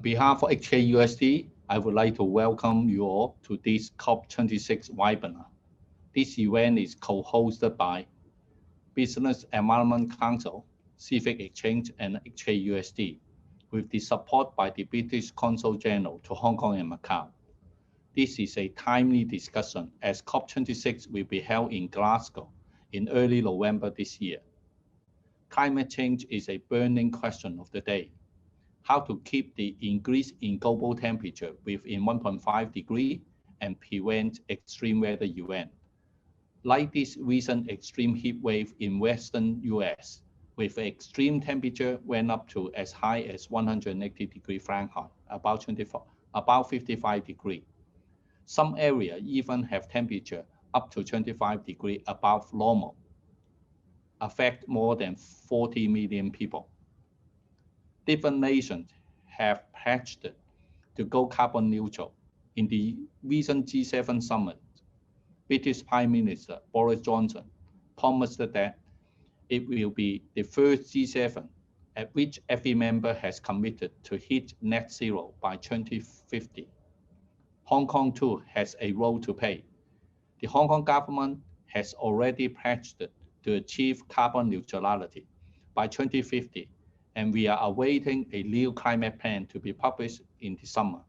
behalf of HKUST, I would like to welcome you all to this COP26 webinar. This event is co-hosted by Business Environment Council, Civic Exchange, and HKUST, with the support by the British Consul General to Hong Kong and Macau. This is a timely discussion as COP26 will be held in Glasgow in early November this year. Climate change is a burning question of the day. How to keep the increase in global temperature within 1.5 degrees and prevent extreme weather events. Like this recent extreme heat wave in Western US, with extreme temperature went up to as high as 180 degrees Fahrenheit, about 55 degrees. Some areas even have temperature up to 25 degrees above normal, affect more than 40 million people. Different nations have pledged to go carbon neutral. In the recent G7 summit, British Prime Minister Boris Johnson promised that it will be the first G7 at which every member has committed to hit net zero by 2050. Hong Kong too has a role to play. The Hong Kong government has already pledged to achieve carbon neutrality by 2050, and we are awaiting a new climate plan to be published in the summer.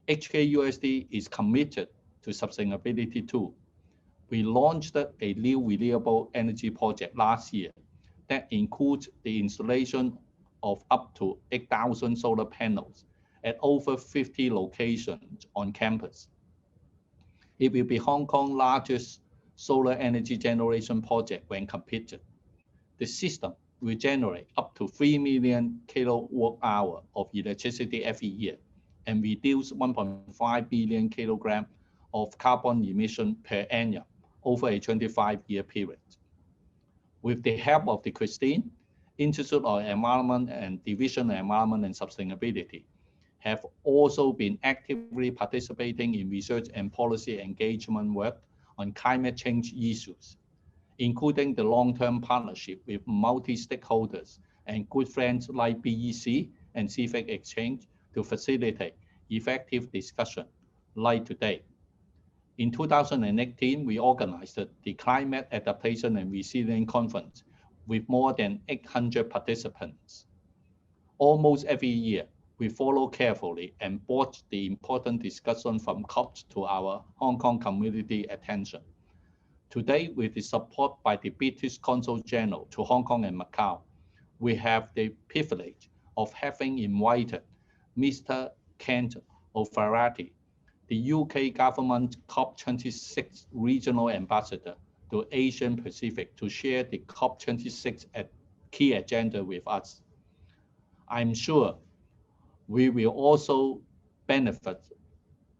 HKUSD is committed to sustainability too. We launched a new renewable energy project last year that includes the installation of up to 8,000 solar panels at over 50 locations on campus. It will be Hong Kong's largest solar energy generation project when completed. The system will generate up to 3 million kilowatt-hours of electricity every year and reduce 1.5 billion kilograms of carbon emission per annum over a 25-year period. With the help of the Christine, Institute of Environment and Division of Environment and Sustainability have also been actively participating in research and policy engagement work on climate change issues, including the long-term partnership with multi-stakeholders and good friends like BEC and Civic Exchange to facilitate effective discussion like today. In 2018, we organized the Climate Adaptation and Resilience Conference with more than 800 participants. Almost every year, we follow carefully and brought the important discussion from COP to our Hong Kong community attention. Today, with the support by the British Consul General to Hong Kong and Macau, we have the privilege of having invited Mr. Kent O'Flaherty, the UK government COP26 regional ambassador to Asian Pacific, to share the COP26 key agenda with us. I'm sure we will also benefit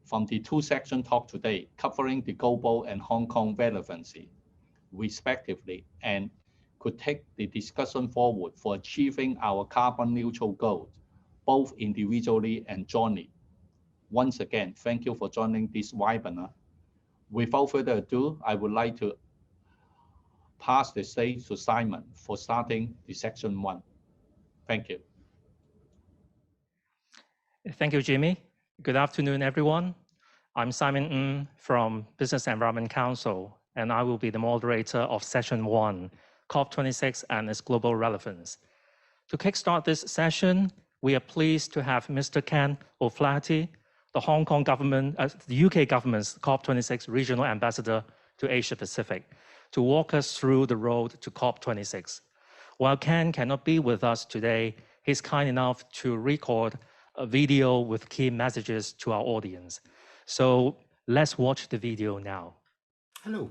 from the two-section talk today, covering the global and Hong Kong relevancy, respectively, and could take the discussion forward for achieving our carbon neutral goals, both individually and jointly. Once again, thank you for joining this webinar. Without further ado, I would like to pass the stage to Simon for starting the section 1. Thank you. Thank you, Jimmy. Good afternoon, everyone. I'm Simon Ng from Business Environment Council, and I will be the moderator of Session 1, COP26 and its global relevance. To kickstart this session, we are pleased to have Mr. Ken O'Flaherty, the Hong Kong government, the UK government's COP26 regional ambassador to Asia Pacific, to walk us through the road to COP26. While Ken cannot be with us today, he's kind enough to record a video with key messages to our audience. So let's watch the video now. Hello,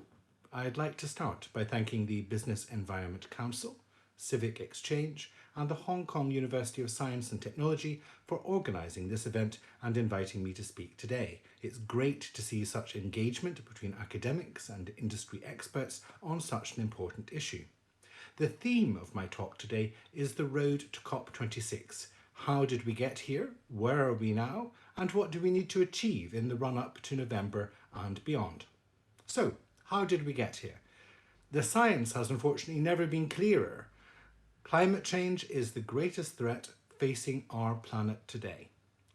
I'd like to start by thanking the Business Environment Council, Civic Exchange, and the Hong Kong University of Science and Technology for organising this event and inviting me to speak today. It's great to see such engagement between academics and industry experts on such an important issue. The theme of my talk today is the road to COP26. How did we get here? Where are we now? And what do we need to achieve in the run-up to November and beyond? So, how did we get here? The science has unfortunately never been clearer. Climate change is the greatest threat facing our planet today.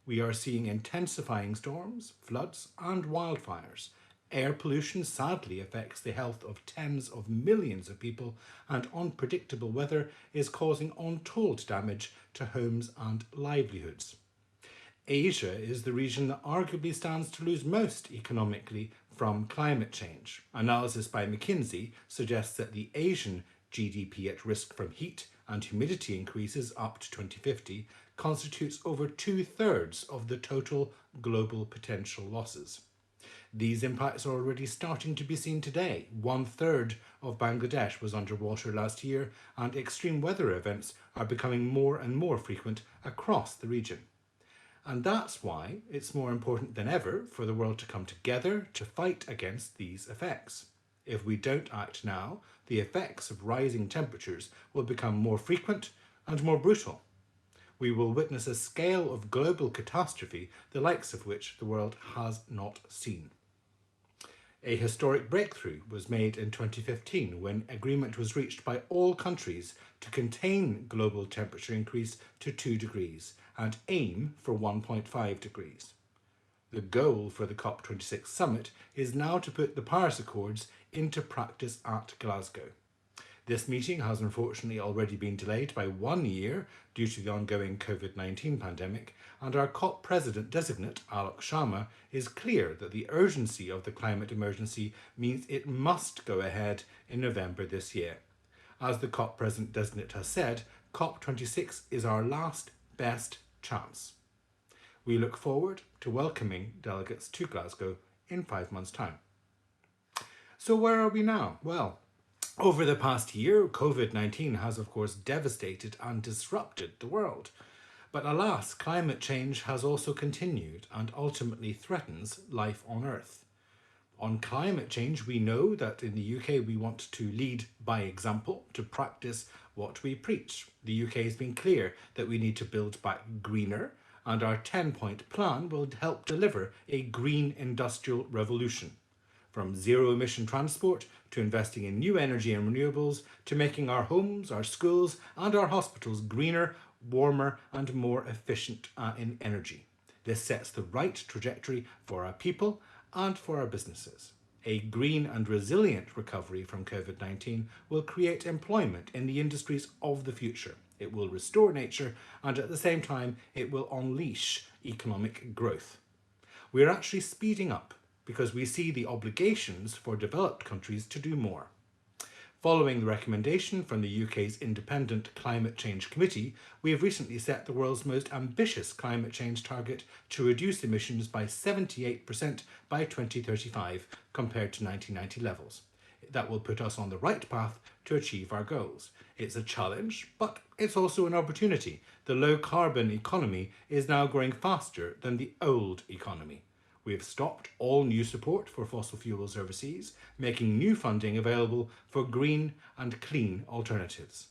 We are seeing intensifying storms, floods, and wildfires. Air pollution sadly affects the health of tens of millions of people, and unpredictable weather is causing untold damage to homes and livelihoods. Asia is the region that arguably stands to lose most economically from climate change. Analysis by McKinsey suggests that the Asian GDP at risk from heat and humidity increases up to 2050 constitutes over 2/3 of the total global potential losses. These impacts are already starting to be seen today. 1/3 of Bangladesh was underwater last year, and extreme weather events are becoming more and more frequent across the region. And that's why it's more important than ever for the world to come together to fight against these effects. If we don't act now, the effects of rising temperatures will become more frequent and more brutal. We will witness a scale of global catastrophe, the likes of which the world has not seen. A historic breakthrough was made in 2015 when agreement was reached by all countries to contain global temperature increase to 2 degrees and aim for 1.5 degrees. The goal for the COP26 summit is now to put the Paris Accords into practice at Glasgow. This meeting has unfortunately already been delayed by 1 year due to the ongoing COVID-19 pandemic, and our COP President-designate, Alok Sharma, is clear that the urgency of the climate emergency means it must go ahead in November this year. As the COP President-designate has said, COP26 is our last best chance. We look forward to welcoming delegates to Glasgow in 5 months' time. So where are we now? Well, over the past year, COVID-19 has of course devastated and disrupted the world. But alas, climate change has also continued and ultimately threatens life on Earth. On climate change, we know that in the UK we want to lead by example, to practice what we preach. The UK has been clear that we need to build back greener, and our 10-point plan will help deliver a green industrial revolution. From zero-emission transport to investing in new energy and renewables to making our homes, our schools and our hospitals greener, warmer and more efficient in energy. This sets the right trajectory for our people and for our businesses. A green and resilient recovery from COVID-19 will create employment in the industries of the future. It will restore nature, and at the same time it will unleash economic growth. We're actually speeding up because we see the obligations for developed countries to do more. Following the recommendation from the UK's Independent Climate Change Committee, we have recently set the world's most ambitious climate change target to reduce emissions by 78% by 2035 compared to 1990 levels. That will put us on the right path to achieve our goals. It's a challenge, but it's also an opportunity. The low carbon economy is now growing faster than the old economy. We have stopped all new support for fossil fuels overseas, making new funding available for green and clean alternatives.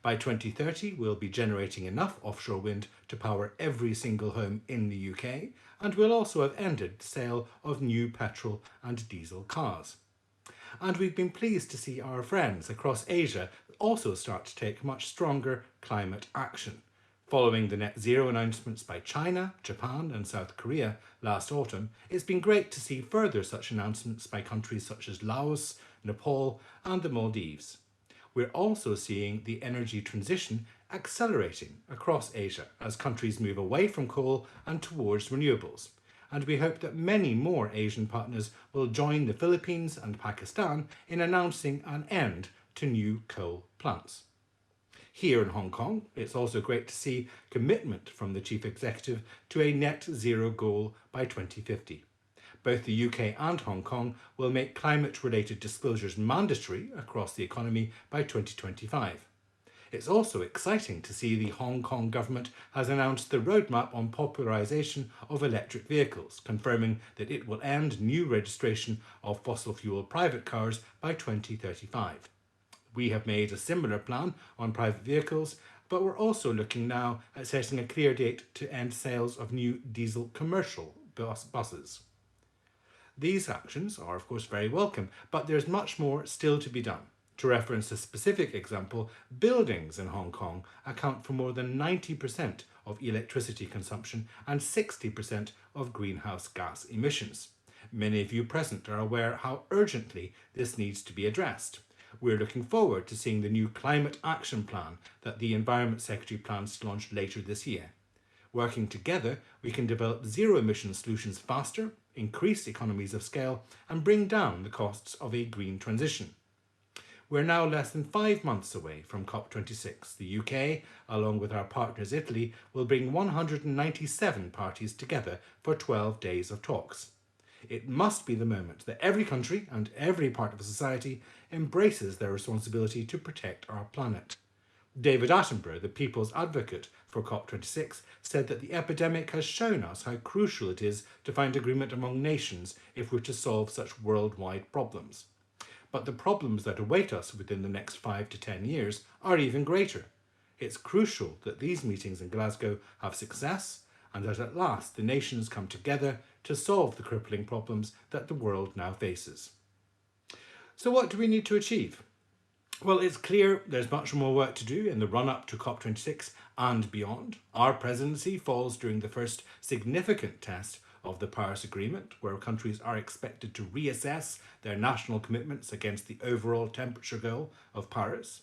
By 2030, we'll be generating enough offshore wind to power every single home in the UK, and we'll also have ended the sale of new petrol and diesel cars. And we've been pleased to see our friends across Asia also start to take much stronger climate action. Following the net zero announcements by China, Japan and South Korea last autumn, it's been great to see further such announcements by countries such as Laos, Nepal and the Maldives. We're also seeing the energy transition accelerating across Asia as countries move away from coal and towards renewables. And we hope that many more Asian partners will join the Philippines and Pakistan in announcing an end to new coal plants. Here in Hong Kong, it's also great to see commitment from the Chief Executive to a net zero goal by 2050. Both the UK and Hong Kong will make climate-related disclosures mandatory across the economy by 2025. It's also exciting to see the Hong Kong government has announced the roadmap on popularisation of electric vehicles, confirming that it will end new registration of fossil fuel private cars by 2035. We have made a similar plan on private vehicles, but we're also looking now at setting a clear date to end sales of new diesel commercial buses. These actions are of course very welcome, but there's much more still to be done. To reference a specific example, buildings in Hong Kong account for more than 90% of electricity consumption and 60% of greenhouse gas emissions. Many of you present are aware how urgently this needs to be addressed. We're looking forward to seeing the new Climate Action Plan that the Environment Secretary plans to launch later this year. Working together, we can develop zero-emission solutions faster, increase economies of scale, and bring down the costs of a green transition. We're now less than 5 months away from COP26. The UK, along with our partners Italy, will bring 197 parties together for 12 days of talks. It must be the moment that every country and every part of society embraces their responsibility to protect our planet. David Attenborough, the People's Advocate for COP26, said that the epidemic has shown us how crucial it is to find agreement among nations if we're to solve such worldwide problems. But the problems that await us within the next 5 to 10 years are even greater. It's crucial that these meetings in Glasgow have success and that at last the nations come together to solve the crippling problems that the world now faces. So what do we need to achieve? Well, it's clear there's much more work to do in the run-up to COP26 and beyond. Our presidency falls during the first significant test of the Paris Agreement, where countries are expected to reassess their national commitments against the overall temperature goal of Paris.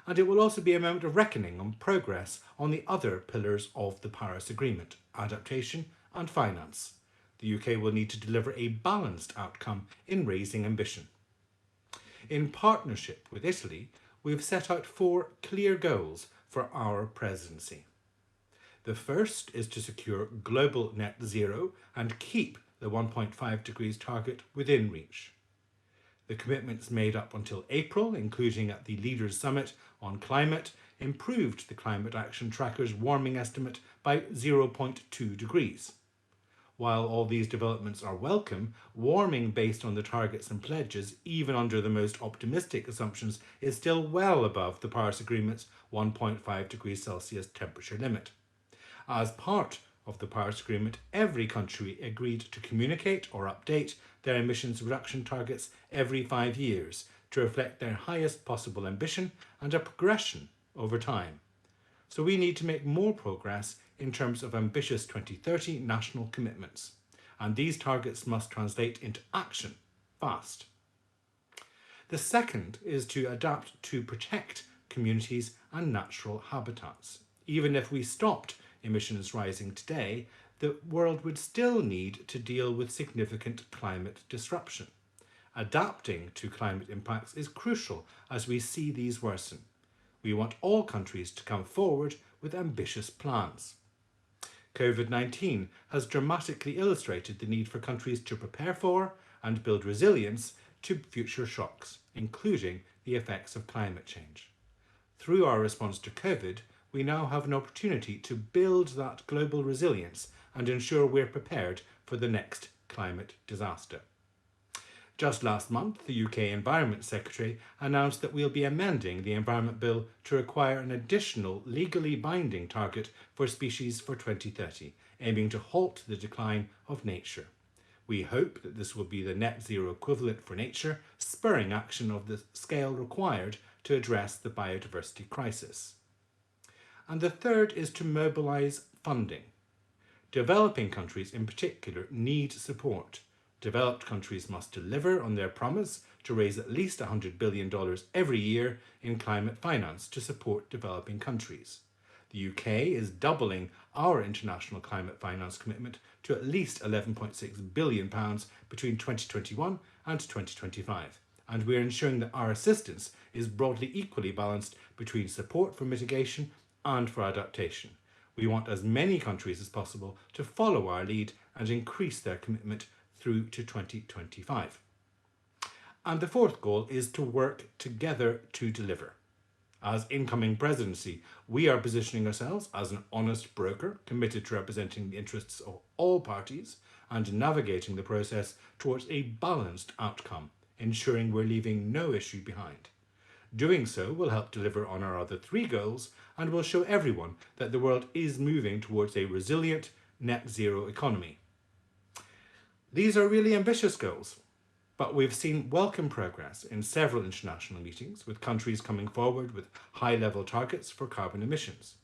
And it will also be a moment of reckoning on progress on the other pillars of the Paris Agreement, adaptation and finance. The UK will need to deliver a balanced outcome in raising ambition. In partnership with Italy, we've set out 4 clear goals for our presidency. The first is to secure global net zero and keep the 1.5 degrees target within reach. The commitments made up until April, including at the Leaders' Summit on Climate, improved the Climate Action Tracker's warming estimate by 0.2 degrees. While all these developments are welcome, warming based on the targets and pledges, even under the most optimistic assumptions, is still well above the Paris Agreement's 1.5 degrees Celsius temperature limit. As part of the Paris Agreement, every country agreed to communicate or update their emissions reduction targets every 5 years to reflect their highest possible ambition and a progression over time. So we need to make more progress in terms of ambitious 2030 national commitments, and these targets must translate into action fast. The second is to adapt to protect communities and natural habitats. Even if we stopped emissions rising today, the world would still need to deal with significant climate disruption. Adapting to climate impacts is crucial as we see these worsen. We want all countries to come forward with ambitious plans. COVID-19 has dramatically illustrated the need for countries to prepare for and build resilience to future shocks, including the effects of climate change. Through our response to COVID, we now have an opportunity to build that global resilience and ensure we're prepared for the next climate disaster. Just last month, the UK Environment Secretary announced that we'll be amending the Environment Bill to require an additional legally binding target for species for 2030, aiming to halt the decline of nature. We hope that this will be the net zero equivalent for nature, spurring action of the scale required to address the biodiversity crisis. And the third is to mobilise funding. Developing countries in particular need support. Developed countries must deliver on their promise to raise at least $100 billion every year in climate finance to support developing countries. The UK is doubling our international climate finance commitment to at least £11.6 billion between 2021 and 2025, and we are ensuring that our assistance is broadly equally balanced between support for mitigation and for adaptation. We want as many countries as possible to follow our lead and increase their commitment through to 2025. And the fourth goal is to work together to deliver. As incoming presidency, we are positioning ourselves as an honest broker committed to representing the interests of all parties and navigating the process towards a balanced outcome, ensuring we're leaving no issue behind. Doing so will help deliver on our other 3 goals and will show everyone that the world is moving towards a resilient net zero economy. These are really ambitious goals, but we've seen welcome progress in several international meetings with countries coming forward with high-level targets for carbon emissions.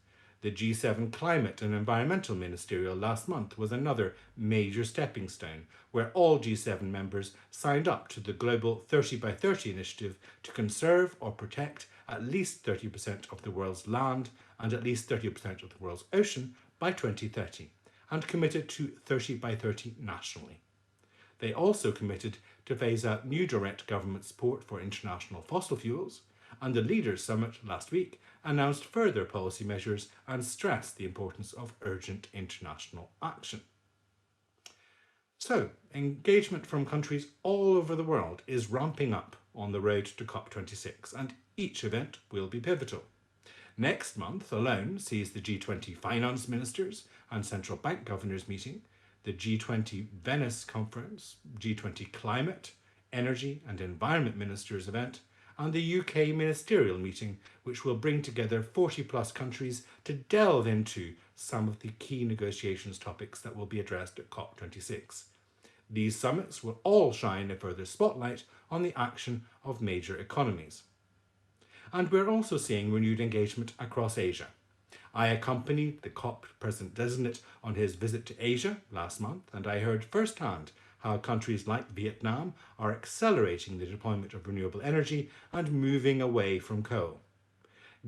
The G7 Climate and Environmental Ministerial last month was another major stepping stone, where all G7 members signed up to the global 30 by 30 initiative to conserve or protect at least 30% of the world's land and at least 30% of the world's ocean by 2030, and committed to 30 by 30 nationally. They also committed to phase out new direct government support for international fossil fuels, and the Leaders' Summit last week announced further policy measures and stressed the importance of urgent international action. So, engagement from countries all over the world is ramping up on the road to COP26, and each event will be pivotal. Next month alone sees the G20 finance ministers and central bank governors meeting, the G20 Venice conference, G20 climate, energy and environment ministers event, and the UK Ministerial meeting, which will bring together 40 plus countries to delve into some of the key negotiations topics that will be addressed at COP26. These summits will all shine a further spotlight on the action of major economies. And we're also seeing renewed engagement across Asia. I accompanied the COP President-designate on his visit to Asia last month, and I heard firsthand how countries like Vietnam are accelerating the deployment of renewable energy and moving away from coal.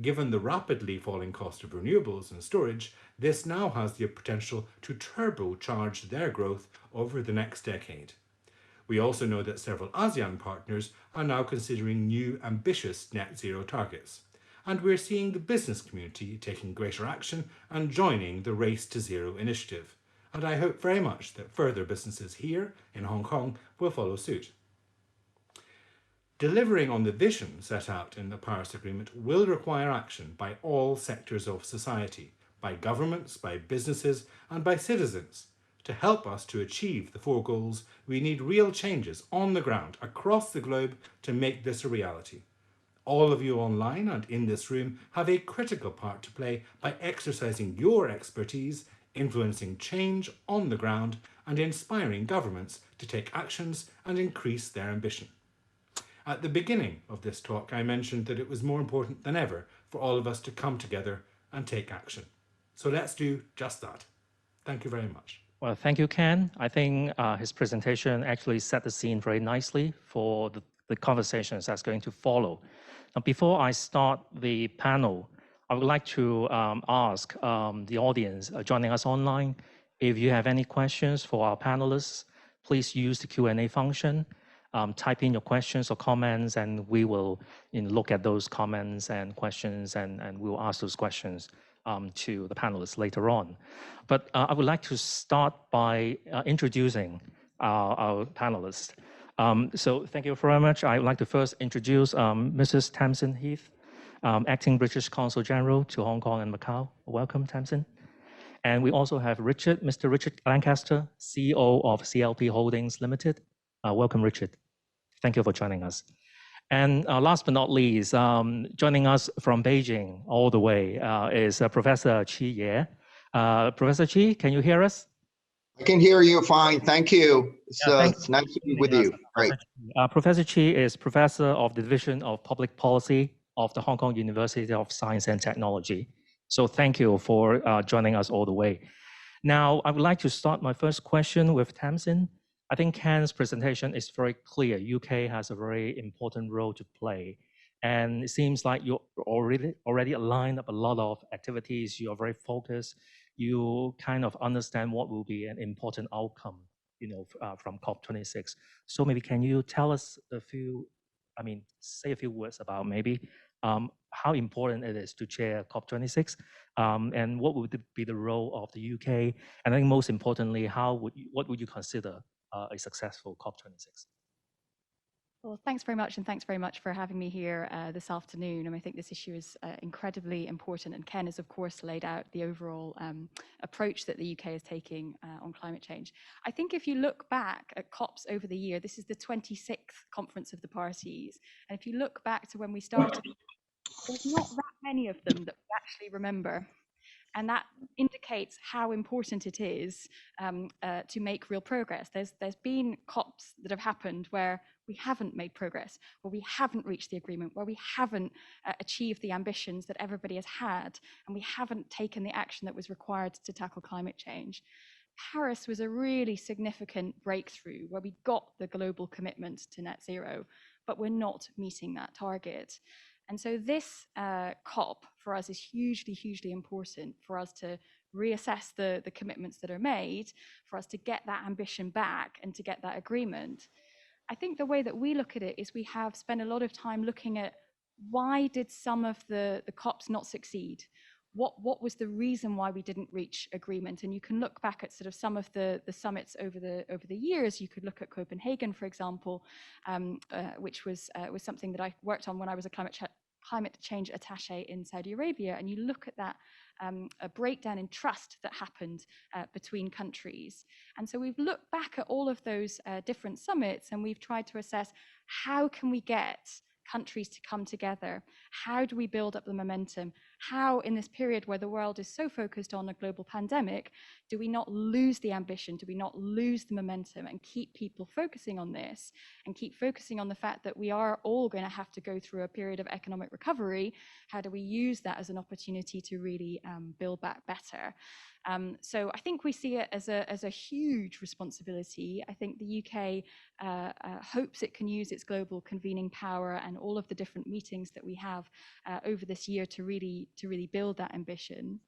Given the rapidly falling cost of renewables and storage, this now has the potential to turbocharge their growth over the next decade. We also know that several ASEAN partners are now considering new ambitious net zero targets. And we're seeing the business community taking greater action and joining the Race to Zero initiative. And I hope very much that further businesses here in Hong Kong will follow suit. Delivering on the vision set out in the Paris Agreement will require action by all sectors of society, by governments, by businesses, and by citizens. To help us to achieve the 4 goals, we need real changes on the ground across the globe to make this a reality. All of you online and in this room have a critical part to play by exercising your expertise, influencing change on the ground, and inspiring governments to take actions and increase their ambition. At the beginning of this talk, I mentioned that it was more important than ever for all of us to come together and take action. So let's do just that. Thank you very much. Well, thank you, Ken. I think his presentation actually set the scene very nicely for the conversations that's going to follow. Now, before I start the panel, I would like to ask the audience joining us online, if you have any questions for our panelists, please use the Q&A function. Type in your questions or comments, and we will look at those comments and questions, and we will ask those questions to the panelists later on. But I would like to start by introducing our panelists. So thank you very much. I would like to first introduce Mrs. Tamsin Heath, Acting British Consul General to Hong Kong and Macau. Welcome, Tamsin. And we also have Mr. Richard Lancaster, CEO of CLP Holdings Limited. Welcome, Richard. Thank you for joining us. And last but not least, joining us from Beijing all the way is Professor Qi Ye. Professor Qi, can you hear us? I can hear you fine. Thank you. It's nice to be with you. Great. Professor Qi is Professor of the Division of Public Policy of the Hong Kong University of Science and Technology. So thank you for joining us all the way. Now, I would like to start my first question with Tamsin. I think Ken's presentation is very clear. UK has a very important role to play. And it seems like you already aligned up a lot of activities. You are very focused. You kind of understand what will be an important outcome, from COP26. So maybe can you tell us say a few words about maybe how important it is to chair COP26, and what would be the role of the UK? And I think most importantly, what would you consider a successful COP26? Well, thanks very much, and thanks very much for having me here this afternoon. And I think this issue is incredibly important, and Ken has, of course, laid out the overall approach that the UK is taking on climate change. I think if you look back at COPs over the year, this is the 26th Conference of the Parties, and if you look back to when we started, there's not that many of them that we actually remember. And that indicates how important it is to make real progress. There's been COPs that have happened where we haven't made progress, where we haven't reached the agreement, where we haven't achieved the ambitions that everybody has had, and we haven't taken the action that was required to tackle climate change. Paris was a really significant breakthrough where we got the global commitment to net zero, but we're not meeting that target. And so this COP for us is hugely, hugely important for us to reassess the commitments that are made, for us to get that ambition back and to get that agreement. I think the way that we look at it is we have spent a lot of time looking at why did some of the COPs not succeed? What was the reason why we didn't reach agreement? And you can look back at sort of some of the summits over the years. You could look at Copenhagen, for example, which was something that I worked on when I was a climate change attaché in Saudi Arabia. And you look at that a breakdown in trust that happened between countries. And so we've looked back at all of those different summits, and we've tried to assess how can we get countries to come together? How do we build up the momentum? How, in this period where the world is so focused on a global pandemic, do we not lose the ambition? Do we not lose the momentum and keep people focusing on this and keep focusing on the fact that we are all going to have to go through a period of economic recovery? How do we use that as an opportunity to really build back better? So I think we see it as a huge responsibility. I think the UK hopes it can use its global convening power and all of the different meetings that we have over this year to really build that ambition.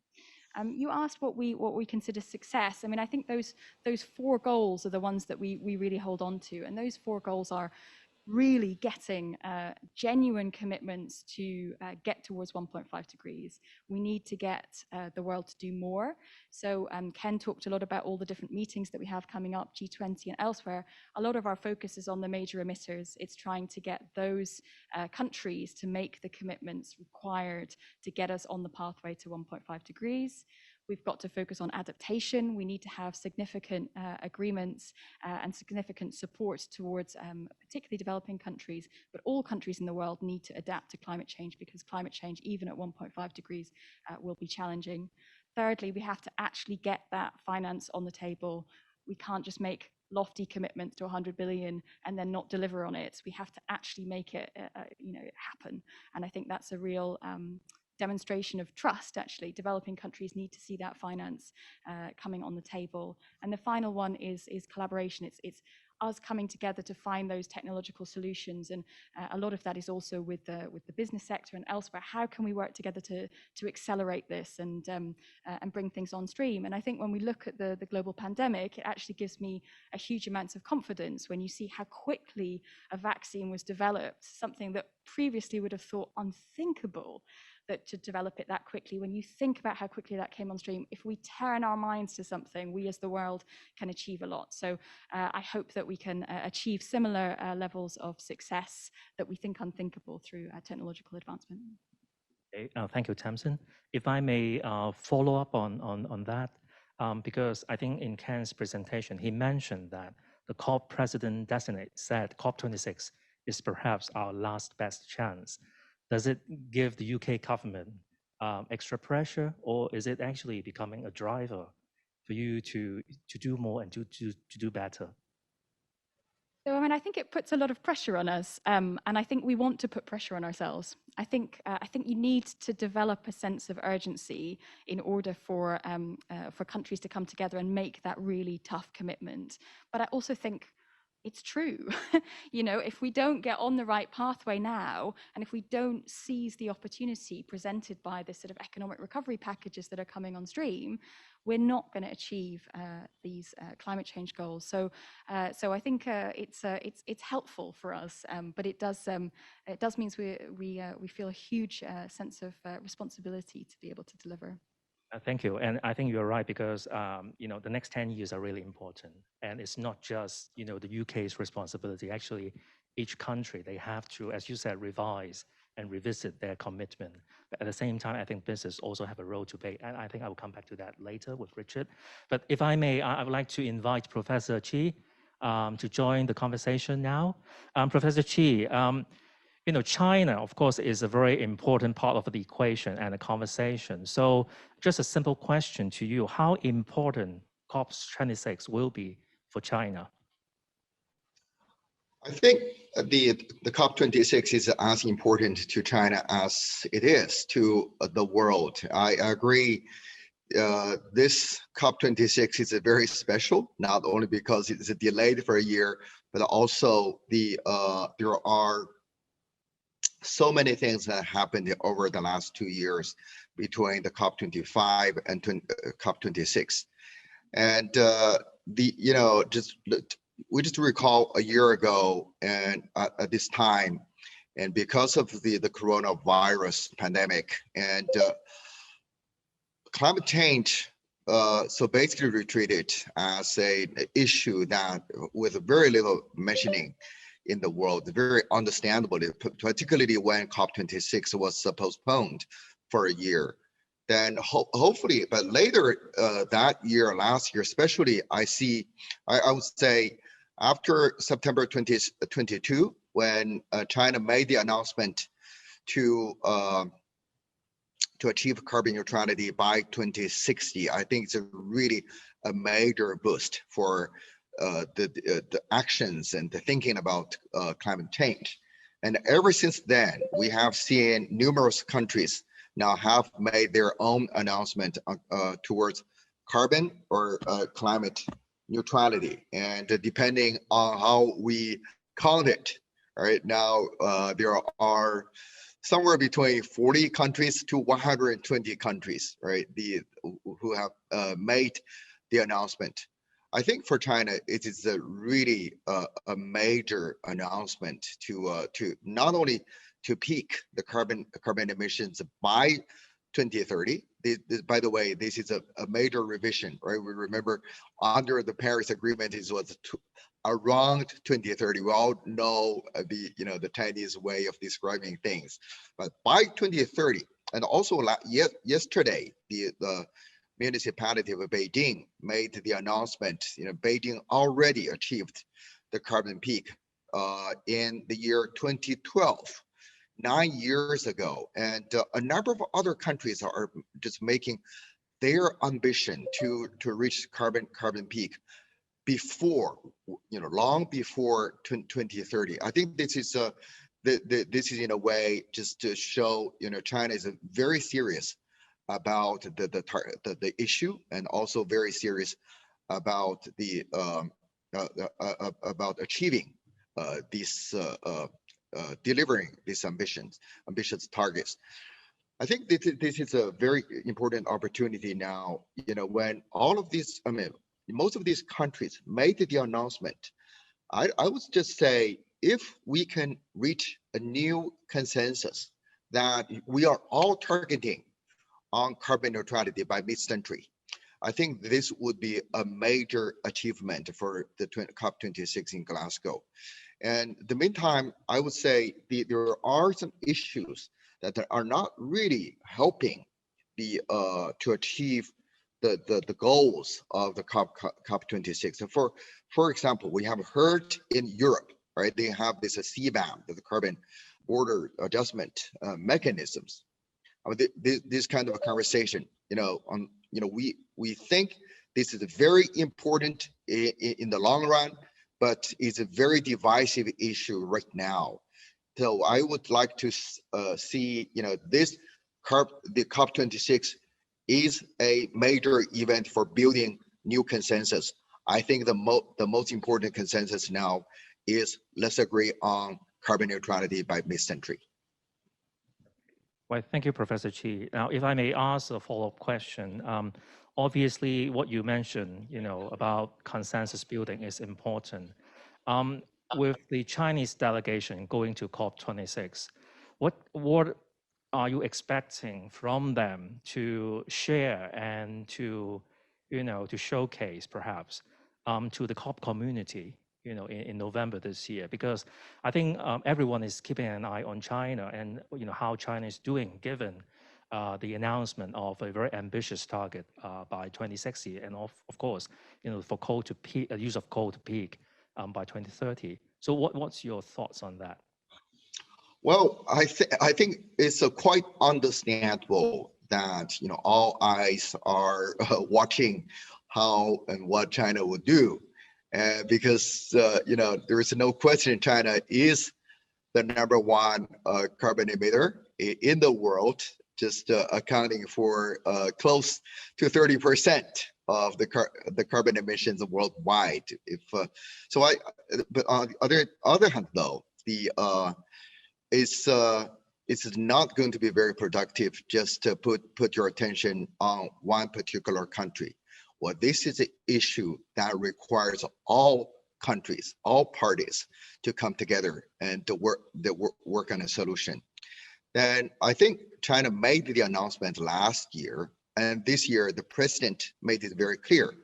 You asked what we consider success. I mean, I think those 4 goals are the ones that we really hold on to, and those 4 goals are really getting genuine commitments to get towards 1.5 degrees. We need to get the world to do more. So Ken talked a lot about all the different meetings that we have coming up, G20 and elsewhere. A lot of our focus is on the major emitters. It's trying to get those countries to make the commitments required to get us on the pathway to 1.5 degrees. We've got to focus on adaptation. We need to have significant agreements and significant support towards particularly developing countries, but all countries in the world need to adapt to climate change, because climate change, even at 1.5 degrees, will be challenging. Thirdly, we have to actually get that finance on the table. We can't just make lofty commitments to 100 billion and then not deliver on it. We have to actually make it, happen. And I think that's a real demonstration of trust. Actually, developing countries need to see that finance coming on the table. And the final one is collaboration. It's us coming together to find those technological solutions, and a lot of that is also with the business sector and elsewhere. How can we work together to accelerate this and bring things on stream? And I think when we look at the global pandemic, it actually gives me a huge amount of confidence when you see how quickly a vaccine was developed, something that previously would have thought unthinkable, that to develop it that quickly. When you think about how quickly that came on stream, if we turn our minds to something, we as the world can achieve a lot. So I hope that we can achieve similar levels of success that we think unthinkable through technological advancement. Okay, thank you, Tamsin. If I may follow up on that, because I think in Ken's presentation, he mentioned that the COP president-designate said COP26 is perhaps our last best chance. Does it give the UK government extra pressure, or is it actually becoming a driver for you to do more and to do better? So, I mean, I think it puts a lot of pressure on us, and I think we want to put pressure on ourselves. I think you need to develop a sense of urgency in order for countries to come together and make that really tough commitment. But I also think it's true. If we don't get on the right pathway now, and if we don't seize the opportunity presented by the sort of economic recovery packages that are coming on stream, we're not going to achieve these climate change goals. So I think it's helpful for us, but it does mean we feel a huge sense of responsibility to be able to deliver. Thank you. And I think you're right, because the next 10 years are really important. And it's not just the UK's responsibility. Actually, each country, they have to, as you said, revise and revisit their commitment. But at the same time, I think business also have a role to play. And I think I will come back to that later with Richard. But if I may, I would like to invite Professor Chi to join the conversation now. Professor Chi, China, of course, is a very important part of the equation and the conversation. So just a simple question to you, how important COP26 will be for China? I think the COP26 is as important to China as it is to the world. I agree. This COP26 is very special, not only because it's delayed for a year, but also there are so many things that happened over the last 2 years between the COP25 and COP26. And we just recall a year ago and at this time, and because of the coronavirus pandemic and climate change, so basically retreated as an issue that with very little mentioning in the world, very understandably, particularly when COP26 was postponed for a year. Then hopefully, but later that year, last year, especially, I would say after September 2022, when China made the announcement to achieve carbon neutrality by 2060, I think it's a major boost for the actions and the thinking about climate change. And ever since then, we have seen numerous countries now have made their own announcement towards carbon or climate neutrality. And depending on how we count it, right now, there are somewhere between 40 countries to 120 countries, right, who have made the announcement. I think for China, it is really a major announcement to not only to peak the carbon emissions by 2030. By the way, this is a major revision, right? We remember under the Paris Agreement, it was around 2030. We all know the Chinese way of describing things, but by 2030, and also yesterday, the municipality of Beijing made the announcement. Beijing already achieved the carbon peak in the year 2012. 9 years ago, and a number of other countries are just making their ambition to reach carbon peak before, long before 2030. I think this is this is in a way just to show China is very serious about the issue, and also very serious about about achieving these. Delivering these ambitious targets. I think this is a very important opportunity now, when all of these, most of these countries made the announcement. I would just say, if we can reach a new consensus that we are all targeting on carbon neutrality by mid-century, I think this would be a major achievement for the COP26 in Glasgow. And in the meantime, I would say there are some issues that are not really helping to achieve the goals of the COP26. So for example, we have heard in Europe, right? They have this CBAM, the carbon border adjustment mechanisms. This kind of a conversation, we think this is very important in the long run, but it's a very divisive issue right now. So I would like to see, the COP26 is a major event for building new consensus. I think the most important consensus now is let's agree on carbon neutrality by mid-century. Well, thank you, Professor Chi. Now, if I may ask a follow-up question, obviously what you mentioned, about consensus building is important. With the Chinese delegation going to COP26, what are you expecting from them to share and to showcase perhaps to the COP community, in November this year? Because I think everyone is keeping an eye on China and how China is doing, given the announcement of a very ambitious target by 2060, and of course, for coal to peak, use of coal to peak by 2030. So what's your thoughts on that? Well, I think it's quite understandable that all eyes are watching how and what China will do, because there is no question China is the #1 carbon emitter in the world, just accounting for close to 30% of the carbon emissions worldwide. But on the other hand, though, it's not going to be very productive just to put your attention on one particular country. Well, this is an issue that requires all countries, all parties to come together and to work on a solution. And I think China made the announcement last year, and this year the president made it very clear.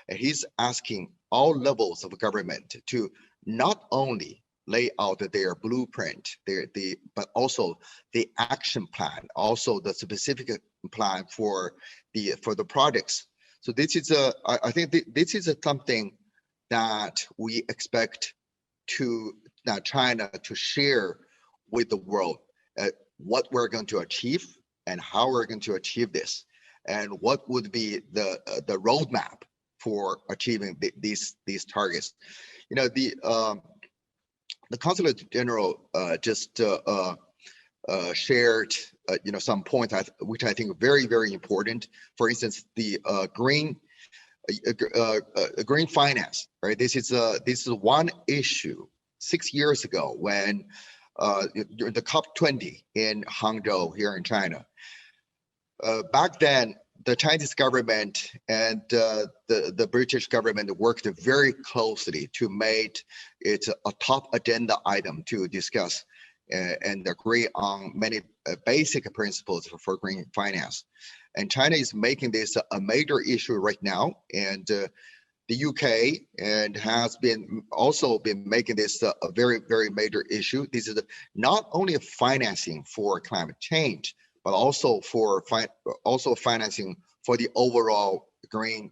And he's asking all levels of government to not only lay out their blueprint, but also the action plan, also the specific plan for the projects. So this is I think this is something that we expect China to share with the world, what we're going to achieve and how we're going to achieve this, and what would be the roadmap for achieving these targets. The Consulate General just shared some points which I think are very, very important. For instance, the green finance, right? This is one issue 6 years ago when during the COP20 in Hangzhou here in China. Back then, the Chinese government and the British government worked very closely to make it a top agenda item to discuss and agree on many basic principles for green finance. And China is making this a major issue right now, and the UK and has also been making this a very, very major issue. This is not only financing for climate change, but also financing for the overall green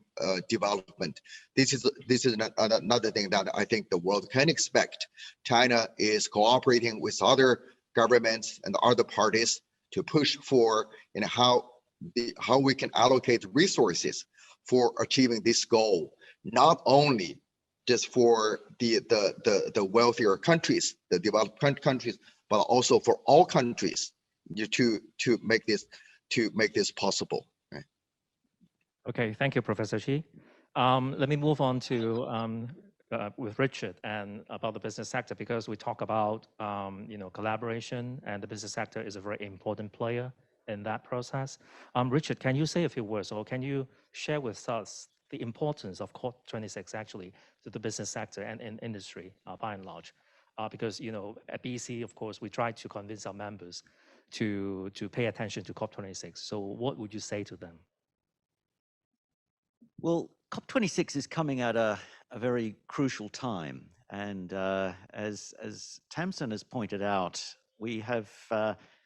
development. This is another thing that I think the world can expect. China is cooperating with other governments and other parties to push for how we can allocate resources for achieving this goal, not only just for the wealthier countries, the developed countries, but also for all countries to make this possible. Right? Okay, thank you, Professor Xi. Let me move on to with Richard and about the business sector, because we talk about collaboration, and the business sector is a very important player in that process. Richard, can you say a few words, or can you share with us the importance of COP26 actually to the business sector and in industry by and large? Because at BC, of course, we try to convince our members to pay attention to COP26. So what would you say to them? Well, COP26 is coming at a very crucial time. And as Tamsin has pointed out, we have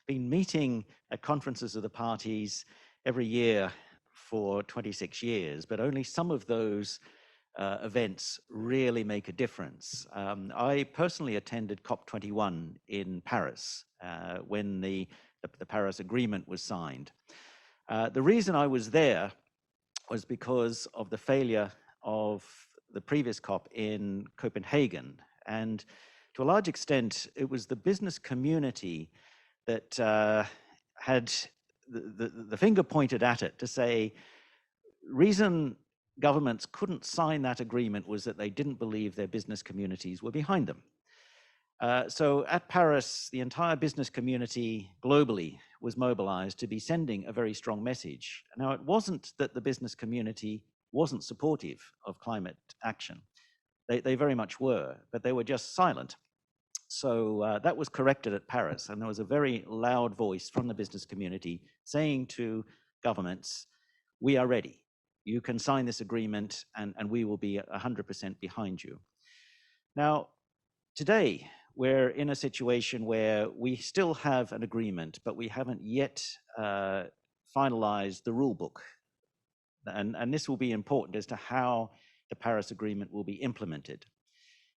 been meeting at conferences of the parties every year for 26 years, but only some of those events really make a difference. I personally attended COP21 in Paris when the Paris Agreement was signed. The reason I was there was because of the failure of the previous COP in Copenhagen. And to a large extent, it was the business community that had the finger pointed at it to say, reason governments couldn't sign that agreement was that they didn't believe their business communities were behind them. So at Paris, the entire business community globally was mobilized to be sending a very strong message. Now, it wasn't that the business community wasn't supportive of climate action. They very much were, but they were just silent. So that was corrected at Paris, and there was a very loud voice from the business community saying to governments, we are ready. You can sign this agreement, and we will be 100% behind you. Now, today, we're in a situation where we still have an agreement, but we haven't yet finalized the rule book. And this will be important as to how the Paris Agreement will be implemented.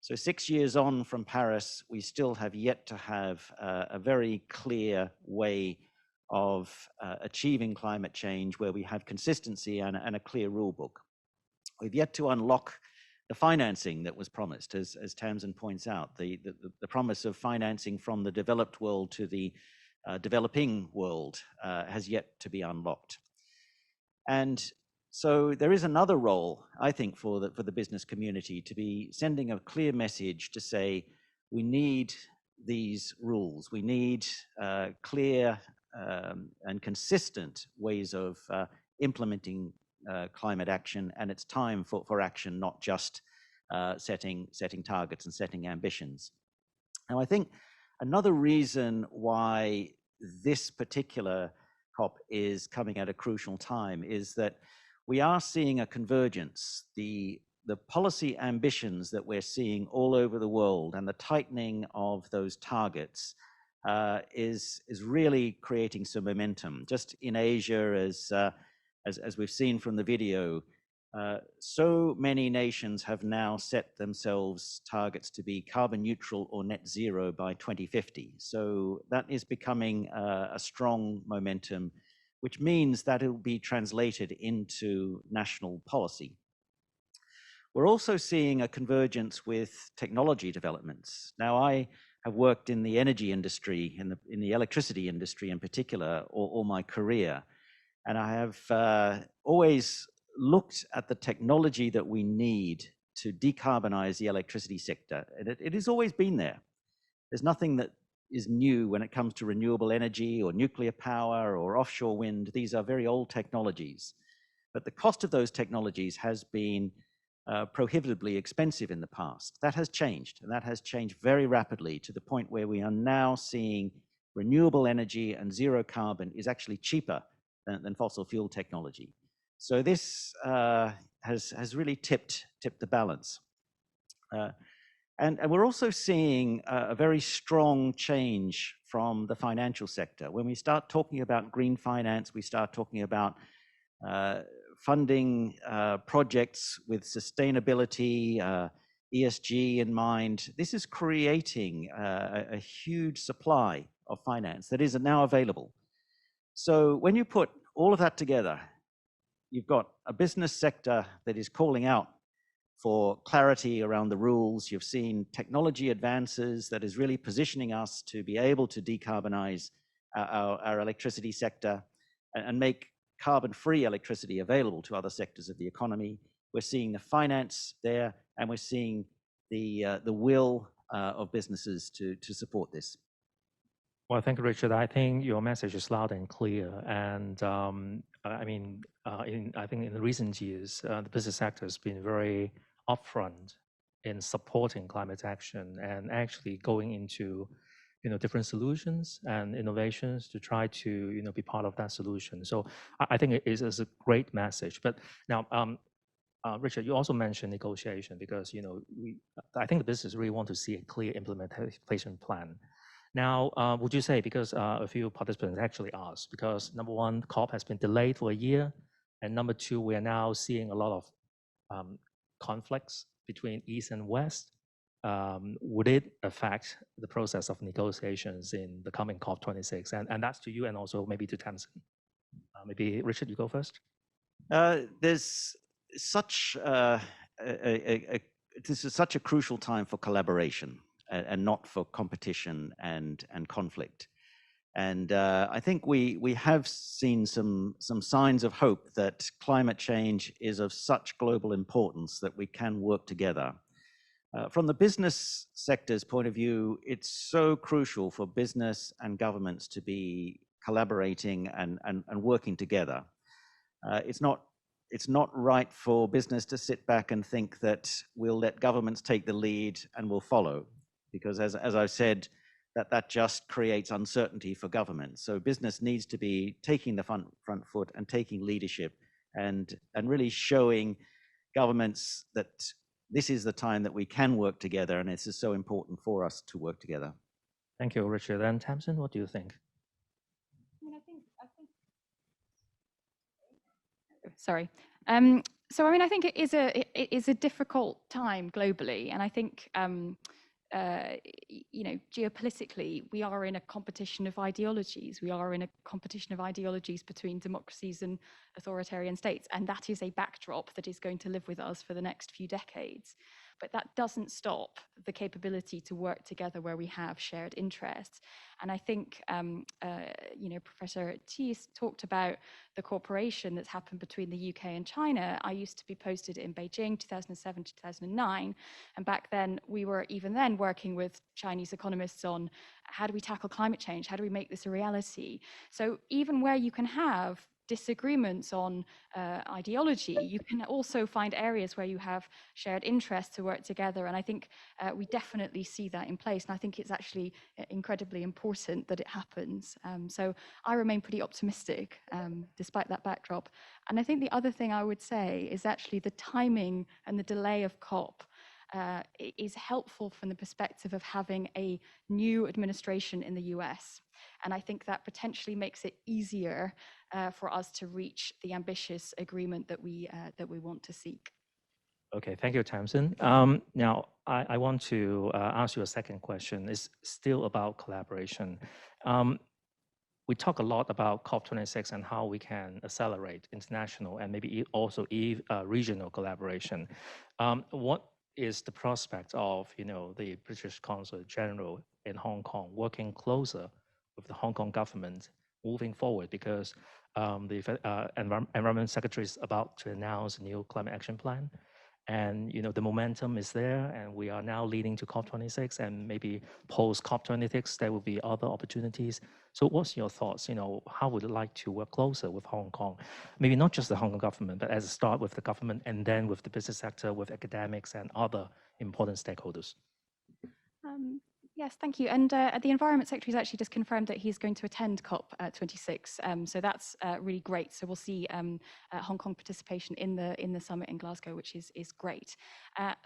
So 6 years on from Paris, we still have yet to have a very clear way of achieving climate change where we have consistency and a clear rule book. We've yet to unlock the financing that was promised, as Tamsin points out, the promise of financing from the developed world to the developing world has yet to be unlocked. And so there is another role, I think, for the business community to be sending a clear message to say, we need these rules. We need clear and consistent ways of implementing climate action, and it's time for action, not just setting targets and setting ambitions. Now, I think another reason why this particular COP is coming at a crucial time is that we are seeing a convergence. The policy ambitions that we're seeing all over the world and the tightening of those targets is really creating some momentum. Just in Asia, as we've seen from the video, so many nations have now set themselves targets to be carbon neutral or net zero by 2050. So that is becoming a strong momentum, which means that it will be translated into national policy. We're also seeing a convergence with technology developments. Now, I have worked in the energy industry, in the electricity industry in particular, all my career. And I have always looked at the technology that we need to decarbonize the electricity sector. And it has always been there. There's nothing that is new when it comes to renewable energy or nuclear power or offshore wind. These are very old technologies. But the cost of those technologies has been prohibitively expensive in the past. That has changed, and that has changed very rapidly to the point where we are now seeing renewable energy and zero carbon is actually cheaper than fossil fuel technology. So this has really tipped the balance. And we're also seeing a very strong change from the financial sector. When we start talking about green finance, we start talking about funding projects with sustainability, ESG in mind. This is creating a huge supply of finance that is now available. So when you put all of that together, you've got a business sector that is calling out for clarity around the rules. You've seen technology advances that is really positioning us to be able to decarbonize our electricity sector and make carbon-free electricity available to other sectors of the economy. We're seeing the finance there, and we're seeing the will of businesses to support this. Well, thank you, Richard. I think your message is loud and clear. And I think in the recent years, the business sector has been very upfront in supporting climate action and actually going into different solutions and innovations to try to be part of that solution. So I think it is a great message. But now, Richard, you also mentioned negotiation because I think the business really want to see a clear implementation plan. Now, would you say, because a few participants actually asked, because number one, COP has been delayed for a year, and number two, we are now seeing a lot of conflicts between East and West. Would it affect the process of negotiations in the coming COP26? And that's to you and also maybe to Tamsin. Maybe Richard, you go first. There's such this is such a crucial time for collaboration and not for competition and conflict. And I think we have seen some signs of hope that climate change is of such global importance that we can work together. From the business sector's point of view, it's so crucial for business and governments to be collaborating and working together. It's not right for business to sit back and think that we'll let governments take the lead and we'll follow, because as I've said, that just creates uncertainty for government. So business needs to be taking the front foot and taking leadership and really showing governments that this is the time that we can work together, and this is so important for us to work together. Thank you, Richard. And Tamsin, what do you think? Sorry. I So, I mean, I think it is a difficult time globally, and I think you know, geopolitically, we are in a competition of ideologies. We are in a competition of ideologies between democracies and authoritarian states, and that is a backdrop that is going to live with us for the next few decades. But that doesn't stop the capability to work together where we have shared interests. And I think, you know, Professor Thies talked about the cooperation that's happened between the UK and China. I used to be posted in Beijing 2007 to 2009. And back then, we were even then working with Chinese economists on how do we tackle climate change? How do we make this a reality? So even where you can have disagreements on ideology, you can also find areas where you have shared interests to work together. And I think we definitely see that in place. And I think it's actually incredibly important that it happens. So I remain pretty optimistic despite that backdrop. And I think the other thing I would say is actually the timing and the delay of COP is helpful from the perspective of having a new administration in the US. And I think that potentially makes it easier for us to reach the ambitious agreement that we want to seek. Okay, thank you, Tamsin. Now, I want to ask you a second question. It's still about collaboration. We talk a lot about COP26 and how we can accelerate international and maybe also regional collaboration. What is the prospect of, you know, the British Consul General in Hong Kong working closer with the Hong Kong government moving forward? Because the Environment Secretary is about to announce a new climate action plan. And, you know, the momentum is there, and we are now leading to COP26, and maybe post COP26, there will be other opportunities. So what's your thoughts? You know, how would you like to work closer with Hong Kong? Maybe not just the Hong Kong government, but as a start with the government, and then with the business sector, with academics and other important stakeholders. Yes, thank you. And the Environment Secretary has actually just confirmed that he's going to attend COP26. So that's really great. So we'll see Hong Kong participation in the summit in Glasgow, which is great.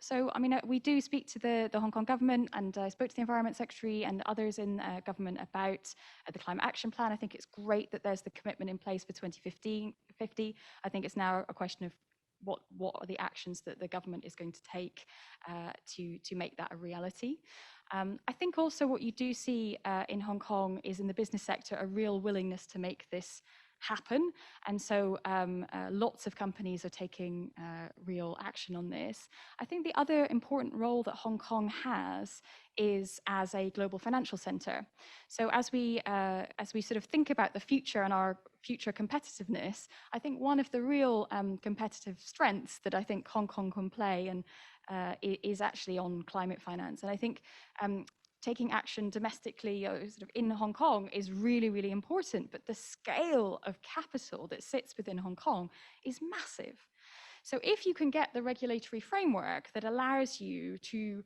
So, I mean, we do speak to the Hong Kong government, and I spoke to the Environment Secretary and others in government about the Climate Action Plan. I think it's great that there's the commitment in place for 2050. I think it's now a question of what are the actions that the government is going to take to make that a reality. I think also what you do see in Hong Kong is in the business sector a real willingness to make this happen. And so lots of companies are taking real action on this. I think the other important role that Hong Kong has is as a global financial center. So as we sort of think about the future and our future competitiveness, I think one of the real competitive strengths that I think Hong Kong can play and is actually on climate finance. And I think taking action domestically sort of in Hong Kong is really, really important, but the scale of capital that sits within Hong Kong is massive. So if you can get the regulatory framework that allows you to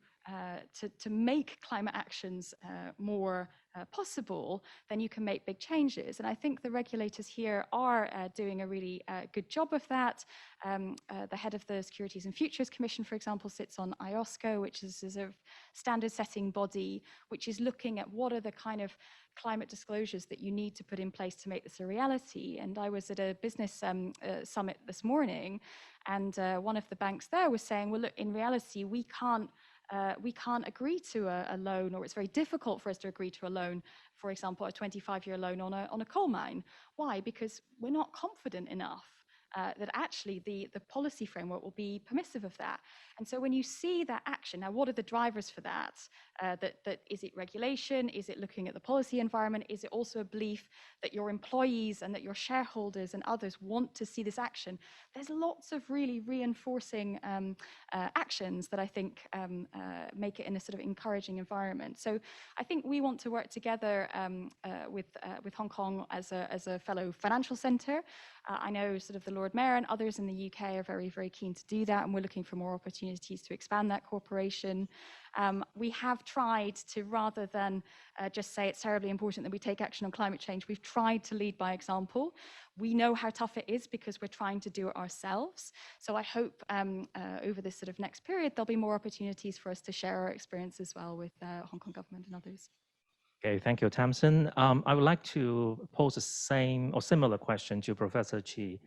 make climate actions more possible, then you can make big changes. And I think the regulators here are doing a really good job of that. The head of the Securities and Futures Commission, for example, sits on IOSCO, which is a sort of standard setting body, which is looking at what are the kind of climate disclosures that you need to put in place to make this a reality. And I was at a business summit this morning, and one of the banks there was saying, well, look, in reality, we can't agree to a loan, or it's very difficult for us to agree to a loan, for example, a 25-year loan on a coal mine. Why? Because we're not confident enough that actually the policy framework will be permissive of that. And so when you see that action, now what are the drivers for that? That is it regulation? Is it looking at the policy environment? Is it also a belief that your employees and that your shareholders and others want to see this action? There's lots of really reinforcing actions that I think make it in a sort of encouraging environment. So I think we want to work together with Hong Kong as a fellow financial centre. I know sort of the Lord Mayor and others in the UK are very, very keen to do that, and we're looking for more opportunities to expand that cooperation. We have tried to, rather than just say it's terribly important that we take action on climate change, we've tried to lead by example. We know how tough it is because we're trying to do it ourselves. So I hope over this sort of next period, there'll be more opportunities for us to share our experience as well with Hong Kong government and others. Okay, thank you, Tamsin. I would like to pose the same or similar question to Professor Chi.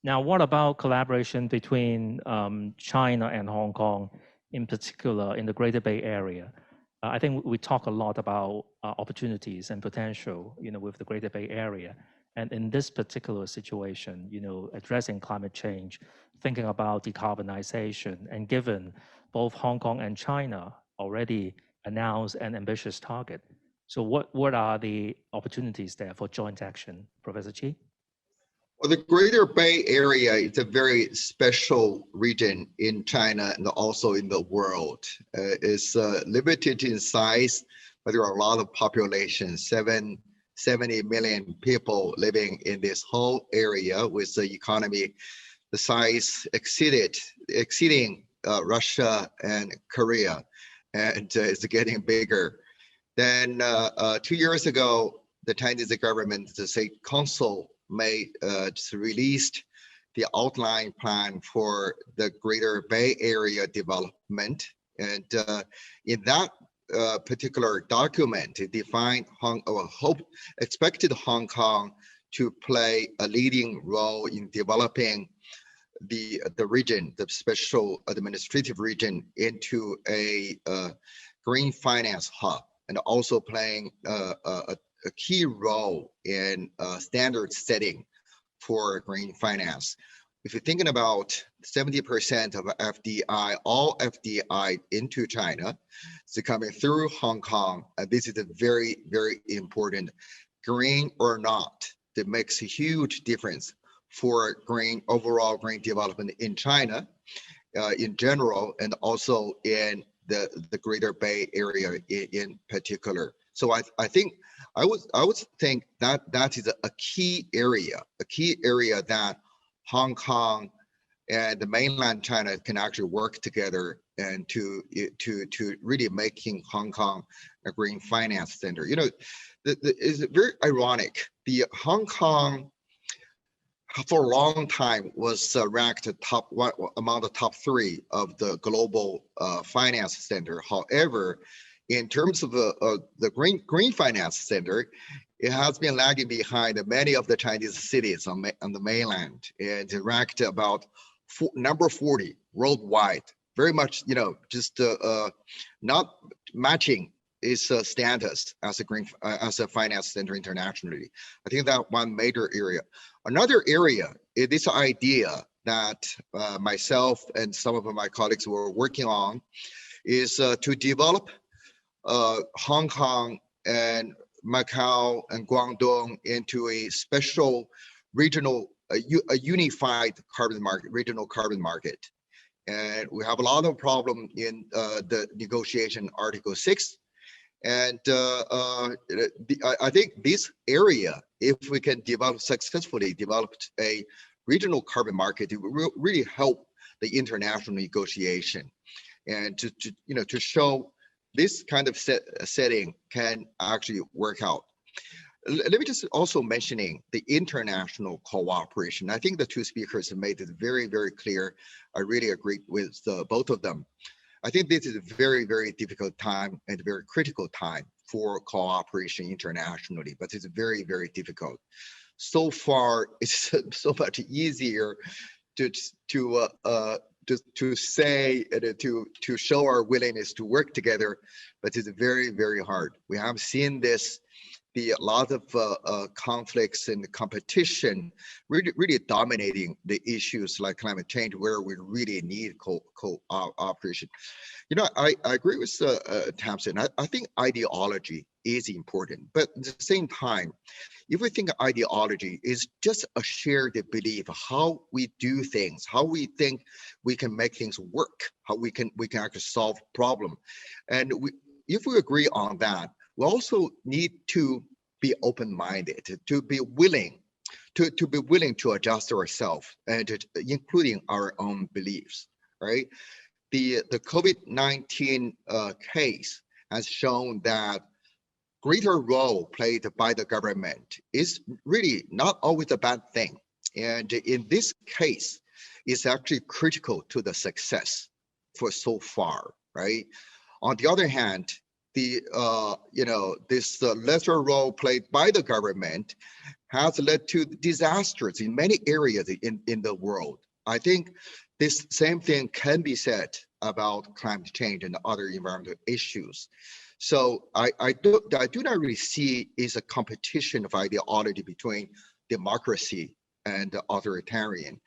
Now, what about collaboration between China and Hong Kong, in particular in the Greater Bay Area? I think we talk a lot about opportunities and potential, with the Greater Bay Area. And in this particular situation, addressing climate change, thinking about decarbonization, and given both Hong Kong and China already announced an ambitious target. So what are the opportunities there for joint action, Professor Chi? Well, the Greater Bay Area is a very special region in China and also in the world. It's limited in size, but there are a lot of population, 70 million people living in this whole area, with the economy, the size exceeding Russia and Korea, and it's getting bigger. Then 2 years ago, the Chinese government, the State Council, released the outline plan for the Greater Bay Area development. And in that particular document, it defined expected Hong Kong to play a leading role in developing the region, the special administrative region, into a green finance hub, and also playing a key role in standard setting for green finance. If you're thinking about 70% of FDI, all FDI into China, is coming through Hong Kong, this is a very, very important. Green or not, that makes a huge difference for overall green development in China in general, and also in the Greater Bay Area in particular. So I think I would think that is a key area that Hong Kong and the mainland China can actually work together, and to really making Hong Kong a green finance center. It's very ironic. The Hong Kong, for a long time, was ranked among the top 3 of the global finance center. However, in terms of the green finance center, it has been lagging behind many of the Chinese cities on the mainland, and it ranked about number 40 worldwide. Very much, just not matching its status as a finance center internationally. I think that one major area. Another area is this idea that myself and some of my colleagues were working on, is to develop Hong Kong and Macau and Guangdong into a special regional, a unified regional carbon market. And we have a lot of problem in the negotiation Article 6. And I think this area, if we can successfully develop a regional carbon market, it will really help the international negotiation, and to show this kind of setting can actually work out. Let me just also mentioning the international cooperation. I think the 2 speakers have made it very, very clear. I really agree with both of them. I think this is a very, very difficult time and a very critical time for cooperation internationally, but it's very, very difficult. So far, it's so much easier to say and to show our willingness to work together, but it's very, very hard. We have seen this be a lot of conflicts and competition really dominating the issues like climate change, where we really need cooperation. I agree with Tamsin. I think ideology is important, but at the same time, if we think ideology is just a shared belief of how we do things, how we think we can make things work, how we can actually solve problem, and if we agree on that, we also need to be open-minded, to be willing to adjust ourselves, and including our own beliefs. Right? The COVID-19 case has shown that greater role played by the government is really not always a bad thing, and in this case, it's actually critical to the success for so far. Right? On the other hand, this lesser role played by the government has led to disasters in many areas in the world. I think this same thing can be said about climate change and other environmental issues. So I do not really see is a competition of ideology between democracy and authoritarian.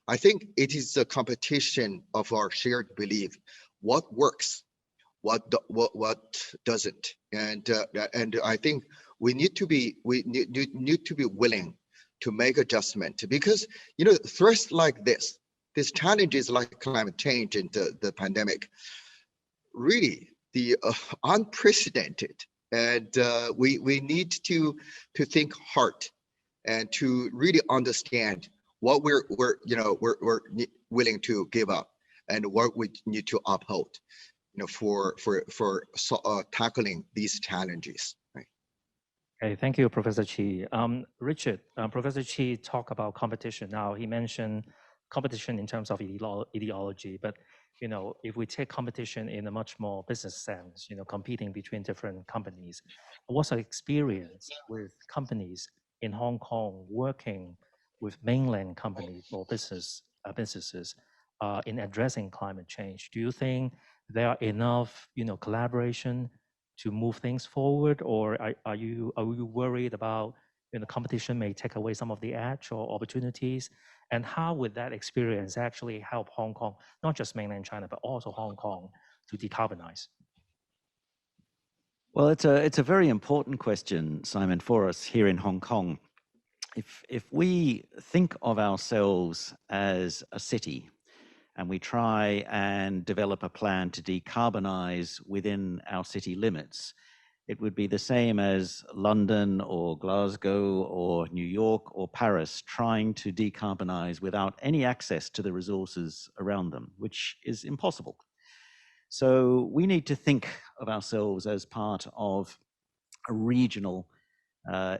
I think it is a competition of our shared belief, what works, what doesn't, and I think we need to be willing to make adjustment, because threats like these challenges like climate change and the pandemic, really the unprecedented, and we need to think hard and to really understand what we're willing to give up and what we need to uphold, for tackling these challenges. Right. Okay, thank you, Professor Chi. Richard, Professor Chi talked about competition. Now he mentioned competition in terms of ideology, but if we take competition in a much more business sense, competing between different companies, what's our experience with companies in Hong Kong working with mainland companies or businesses in addressing climate change? Do you think there are enough, collaboration to move things forward, or are you worried about competition may take away some of the edge or opportunities? And how would that experience actually help Hong Kong, not just mainland China, but also Hong Kong, to decarbonize? Well, it's a very important question, Simon, for us here in Hong Kong. If we think of ourselves as a city and we try and develop a plan to decarbonize within our city limits, it would be the same as London or Glasgow or New York or Paris trying to decarbonize without any access to the resources around them, which is impossible. So we need to think of ourselves as part of a regional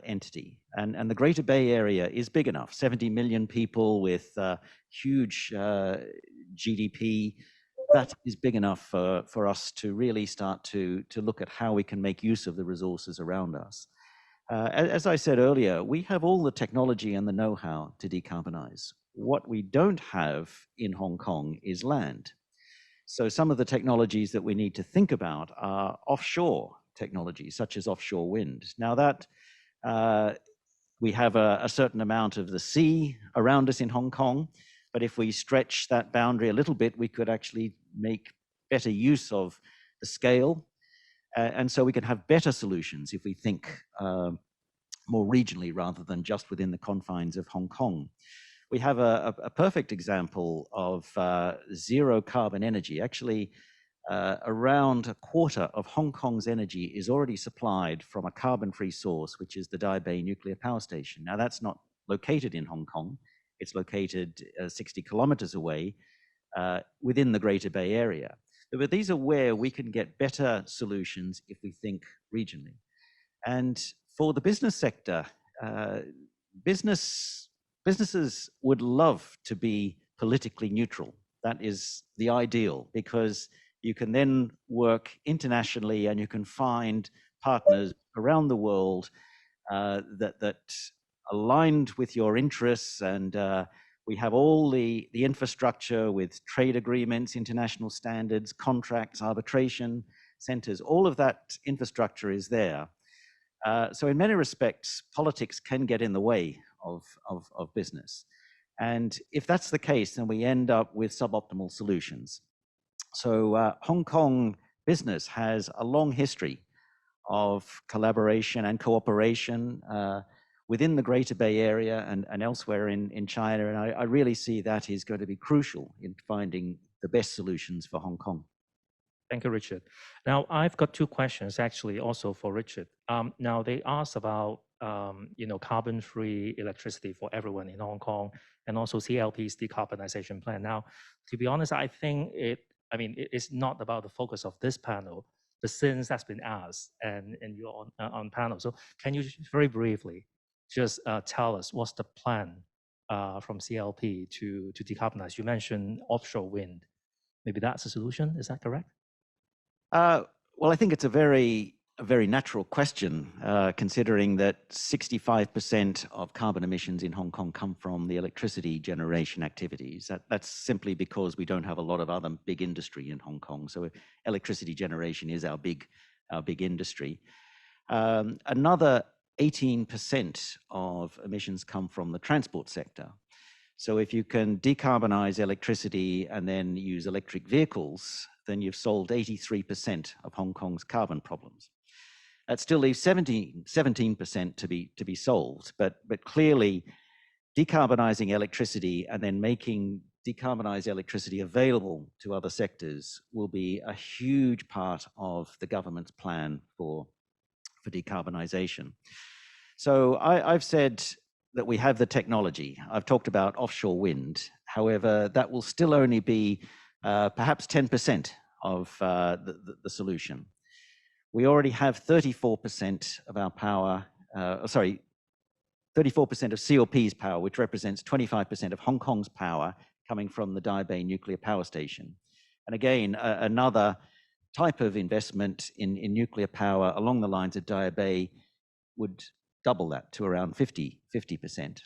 entity. And the Greater Bay Area is big enough, 70 million people with huge GDP. That is big enough for us to really start to look at how we can make use of the resources around us. As I said earlier, we have all the technology and the know-how to decarbonize. What we don't have in Hong Kong is land. So some of the technologies that we need to think about are offshore technologies, such as offshore wind. Now that we have a certain amount of the sea around us in Hong Kong, but if we stretch that boundary a little bit, we could actually make better use of the scale. And so we can have better solutions if we think more regionally rather than just within the confines of Hong Kong. We have a perfect example of zero carbon energy. Actually, around a quarter of Hong Kong's energy is already supplied from a carbon-free source, which is the Dai Bay nuclear power station. Now, that's not located in Hong Kong. It's located 60 kilometers away within the Greater Bay Area. But these are where we can get better solutions if we think regionally. And for the business sector, businesses would love to be politically neutral. That is the ideal, because you can then work internationally and you can find partners around the world that aligned with your interests, and we have all the infrastructure with trade agreements, international standards, contracts, arbitration centers. All of that infrastructure is there. So in many respects, politics can get in the way of business. And if that's the case, then we end up with suboptimal solutions. So Hong Kong business has a long history of collaboration and cooperation within the Greater Bay Area and elsewhere in China. And I really see that is going to be crucial in finding the best solutions for Hong Kong. Thank you, Richard. Now, I've got two questions actually also for Richard. Now, they asked about carbon-free electricity for everyone in Hong Kong and also CLP's decarbonization plan. Now, to be honest, I think it's not about the focus of this panel, but since that's been asked and you're on panel. So can you very briefly just tell us what's the plan from CLP to decarbonize? You mentioned offshore wind. Maybe that's a solution, is that correct? Well, I think it's a very a very natural question, considering that 65% of carbon emissions in Hong Kong come from the electricity generation activities. That's simply because we don't have a lot of other big industry in Hong Kong. So electricity generation is our big industry. Another 18% of emissions come from the transport sector. So if you can decarbonize electricity and then use electric vehicles, then you've solved 83% of Hong Kong's carbon problems. That still leaves 17% to be solved, but clearly decarbonizing electricity and then making decarbonized electricity available to other sectors will be a huge part of the government's plan for decarbonization. So I've said that we have the technology. I've talked about offshore wind. However, that will still only be perhaps 10% of the solution. We already have 34% of our power, 34% of CLP's power, which represents 25% of Hong Kong's power coming from the Daya Bay nuclear power station. And again, another type of investment in nuclear power along the lines of Daya Bay would double that to around 50%.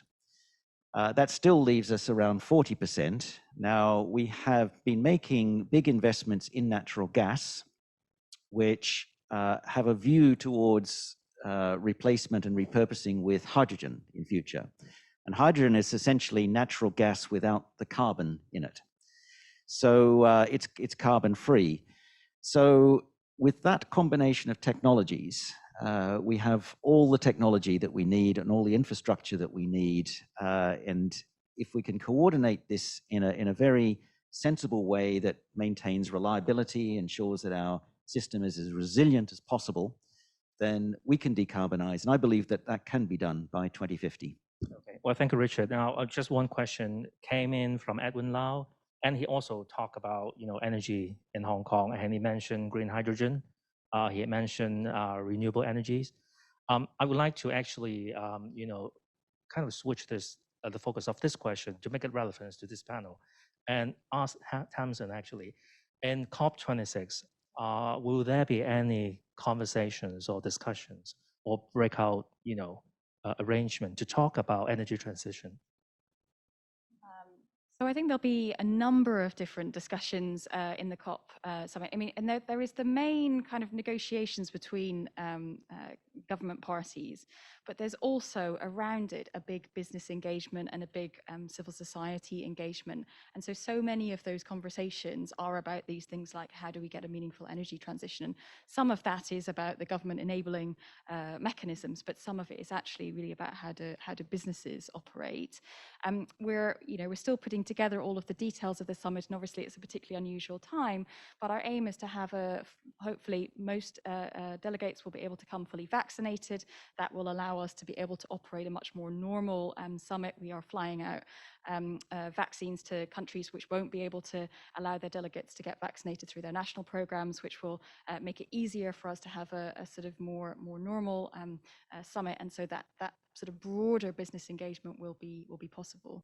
That still leaves us around 40%. Now, we have been making big investments in natural gas, which have a view towards replacement and repurposing with hydrogen in future. And hydrogen is essentially natural gas without the carbon in it. So it's carbon free. So with that combination of technologies, we have all the technology that we need and all the infrastructure that we need. And if we can coordinate this in a very sensible way that maintains reliability, ensures that our system is as resilient as possible, then we can decarbonize. And I believe that that can be done by 2050. Okay. Well, thank you, Richard. Now, just one question came in from Edwin Lau, and he also talked about energy in Hong Kong, and he mentioned green hydrogen. He mentioned renewable energies. I would like to actually, kind of switch this the focus of this question to make it relevant to this panel, and ask Tamsin actually, in COP26, will there be any conversations or discussions or breakout, arrangement to talk about energy transition? So I think there'll be a number of different discussions in the COP summit. I mean, and there is the main kind of negotiations between government parties, but there's also around it a big business engagement and a big civil society engagement. And so many of those conversations are about these things like, how do we get a meaningful energy transition? Some of that is about the government enabling mechanisms, but some of it is actually really about how do businesses operate. We're still putting together all of the details of the summit, and obviously it's a particularly unusual time, but our aim is to have hopefully most delegates will be able to come fully vaccinated. That will allow us to be able to operate a much more normal summit. We are flying out vaccines to countries which won't be able to allow their delegates to get vaccinated through their national programs, which will make it easier for us to have a sort of more normal summit, and so that sort of broader business engagement will be possible.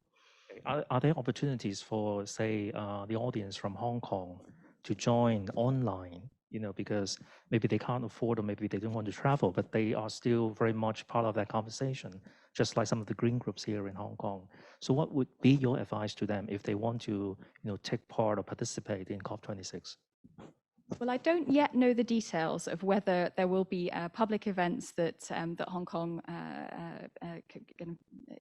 Are there opportunities for, say, the audience from Hong Kong to join online? Because maybe they can't afford, or maybe they don't want to travel, but they are still very much part of that conversation, just like some of the green groups here in Hong Kong. So what would be your advice to them if they want to, take part or participate in COP26? Well, I don't yet know the details of whether there will be public events that Hong Kong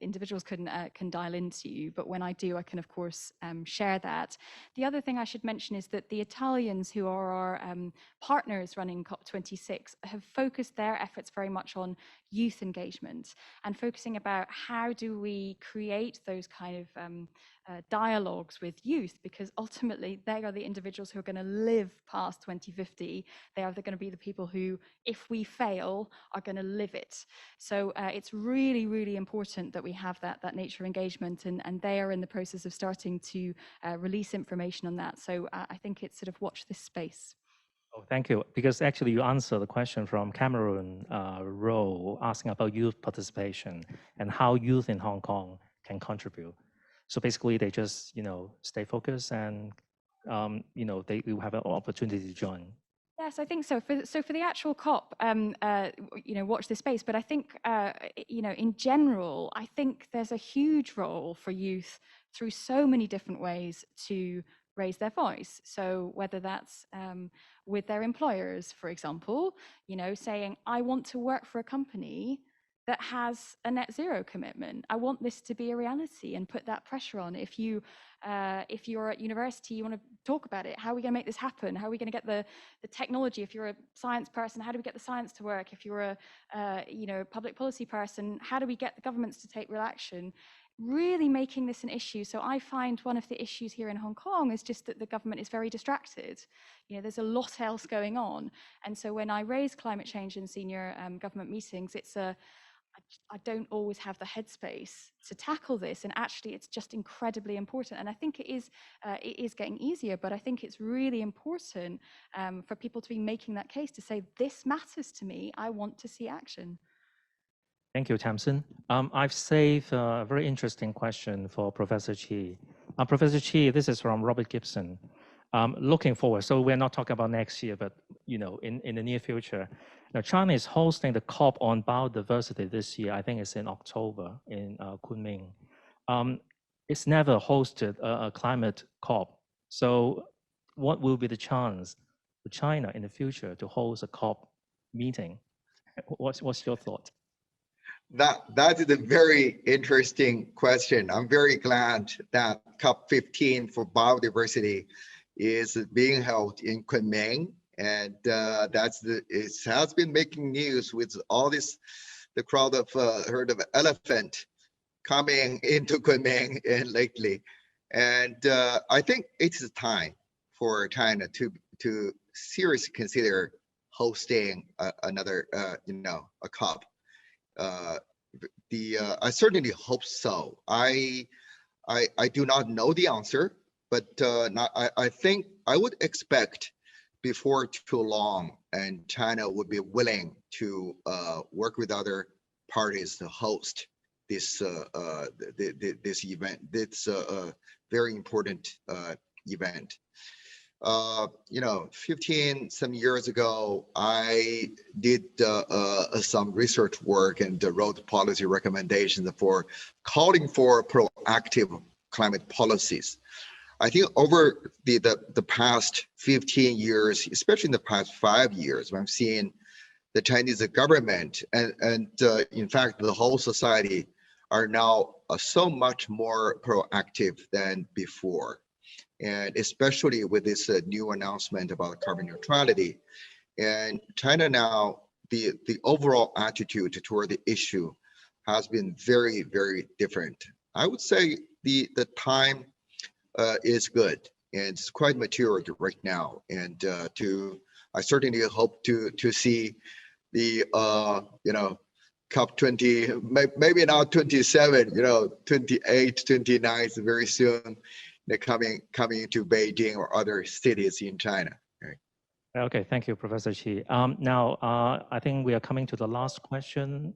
individuals can dial into, but when I do, I can of course share that. The other thing I should mention is that the Italians, who are our partners running COP26, have focused their efforts very much on youth engagement and focusing about how do we create those kind of dialogues with youth, because ultimately they are the individuals who are going to live past 2050. They are going to be the people who, if we fail, are going to live it. So it's really, really important that we have that nature of engagement, and they are in the process of starting to release information on that. So I think it's sort of watch this space. Oh, thank you. Because actually you answered the question from Cameron Rowe asking about youth participation and how youth in Hong Kong can contribute. So basically they just, stay focused and, they will have an opportunity to join. Yes, I think so. For the actual COP, watch this space. But I think, in general, I think there's a huge role for youth through so many different ways to raise their voice. So whether that's with their employers, for example, saying, I want to work for a company that has a net zero commitment. I want this to be a reality, and put that pressure on. If you're at university, you want to talk about it. How are we going to make this happen? How are we going to get the technology? If you're a science person, how do we get the science to work? If you're a public policy person, how do we get the governments to take real action? Really making this an issue. So I find one of the issues here in Hong Kong is just that the government is very distracted. There's a lot else going on. And so when I raise climate change in senior government meetings, I don't always have the headspace to tackle this, and actually it's just incredibly important. And I think it is getting easier, but I think it's really important for people to be making that case, to say, this matters to me, I want to see action. Thank you, Tamsin. I've saved a very interesting question for Professor Chi. Professor Chi, this is from Robert Gibson. Looking forward, so we're not talking about next year, but in the near future. Now, China is hosting the COP on biodiversity this year. I think it's in October in Kunming. It's never hosted a climate COP. So what will be the chance for China in the future to host a COP meeting? What's your thought? That is a very interesting question. I'm very glad that COP15 for biodiversity is being held in Kunming, and it has been making news with all this, the crowd of herd of elephant coming into Kunming and lately, and I think it's time for China to seriously consider hosting another a COP. I certainly hope so. I do not know the answer, but I think I would expect before too long, and China would be willing to work with other parties to host this this event. It's a very important event. 15 some years ago, I did some research work and wrote policy recommendations for calling for proactive climate policies. I think over the past 15 years, especially in the past 5 years, I've seen the Chinese government and in fact, the whole society are now so much more proactive than before. And especially with this new announcement about carbon neutrality. And China now, the overall attitude toward the issue has been very, very different. I would say the time is good, and it's quite mature right now. And I certainly hope to see the COP20, maybe not 27, 28, 29 very soon. They're coming to Beijing or other cities in China. Right. Okay, thank you, Professor Chi. Now, I think we are coming to the last question.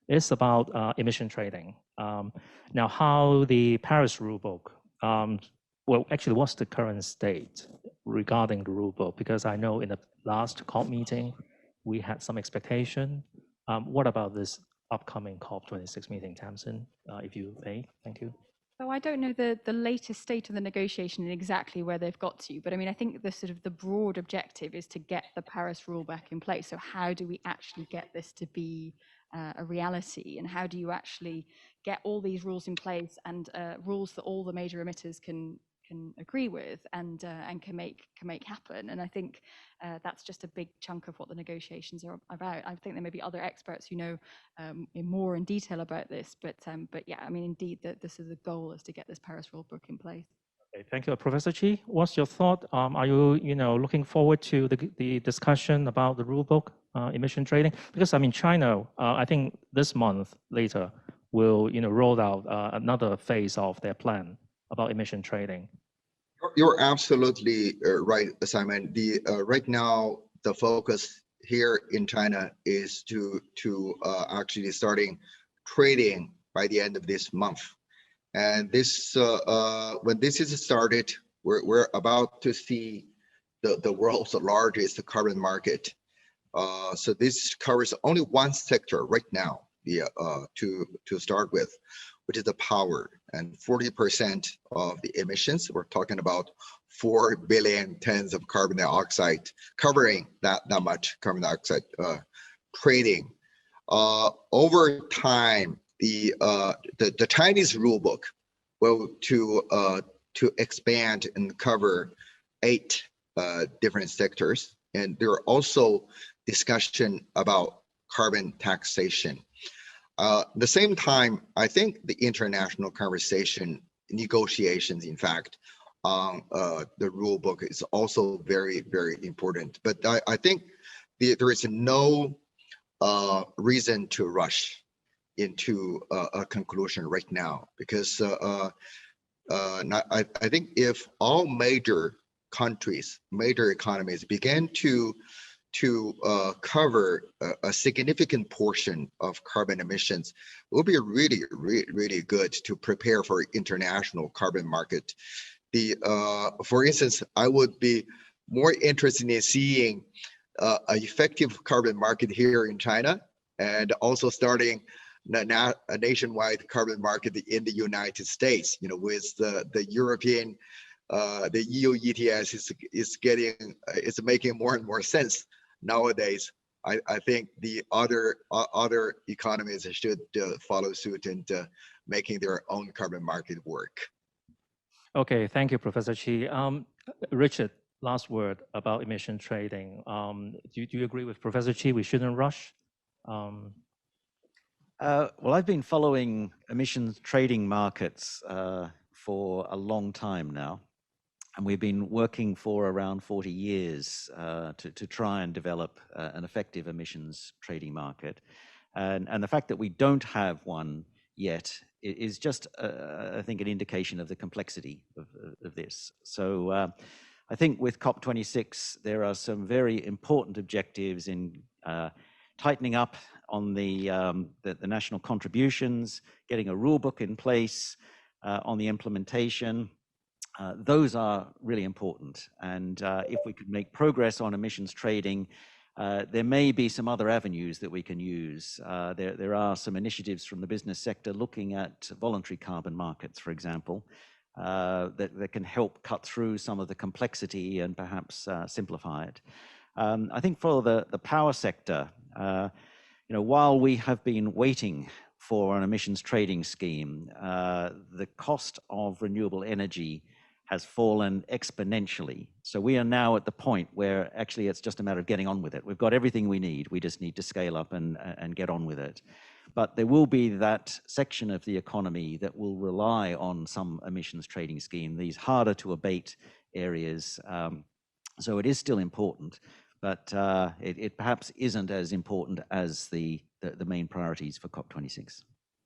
It's about emission trading. Now, how the Paris rulebook, well, actually, what's the current state regarding the rulebook? Because I know in the last COP meeting, we had some expectation. What about this upcoming COP26 meeting, Tamsin, if you may? Thank you. So I don't know the latest state of the negotiation and exactly where they've got to, but I mean, I think the broad objective is to get the Paris rule back in place. So how do we actually get this to be a reality, and how do you actually get all these rules in place, and rules that all the major emitters can agree with and can make happen? And I think that's just a big chunk of what the negotiations are about. I think there may be other experts who know more in detail about this, but yeah, I mean, indeed, this is the goal, is to get this Paris rule book in place. Okay, thank you, Professor Chi. What's your thought? Are you looking forward to the discussion about the rule book, emission trading? Because I mean, China, I think this month later will roll out another phase of their plan about emission trading. You're absolutely right, Simon. Right now, the focus here in China is to actually starting trading by the end of this month. And this when this is started, we're about to see the world's largest carbon market. So this covers only one sector right now, to start with, which is the power, and 40% of the emissions. We're talking about 4 billion tons of carbon dioxide, covering that much carbon dioxide trading. Over time, the Chinese rule book will to expand and cover 8 different sectors, and there are also discussion about carbon taxation. At the same time, I think the international conversation, negotiations, in fact, on the rule book is also very, very important. But I think there is no reason to rush into a conclusion right now, because I think if all major countries, major economies begin to cover a significant portion of carbon emissions, it will be really, really good to prepare for international carbon market. For instance, I would be more interested in seeing an effective carbon market here in China, and also starting a nationwide carbon market in the United States. You know, with the European, the EU ETS is making more and more sense nowadays. I think the other economies should follow suit and making their own carbon market work. Okay, thank you, Professor Chi. Richard, last word about emission trading. Do you agree with Professor Chi? We shouldn't rush. Well, I've been following emissions trading markets for a long time now, and we've been working for around 40 years to try and develop an effective emissions trading market. And the fact that we don't have one yet is just, I think, an indication of the complexity of this. So I think with COP26, there are some very important objectives in tightening up on the national contributions, getting a rule book in place on the implementation. Those are really important. And if we could make progress on emissions trading, there may be some other avenues that we can use. There are some initiatives from the business sector looking at voluntary carbon markets, for example, that can help cut through some of the complexity and perhaps simplify it. I think for the power sector, you know, while we have been waiting for an emissions trading scheme, the cost of renewable energy has fallen exponentially. So we are now at the point where actually it's just a matter of getting on with it. We've got everything we need. We just need to scale up and get on with it. But there will be that section of the economy that will rely on some emissions trading scheme, these harder to abate areas. So it is still important, but it perhaps isn't as important as the main priorities for COP26.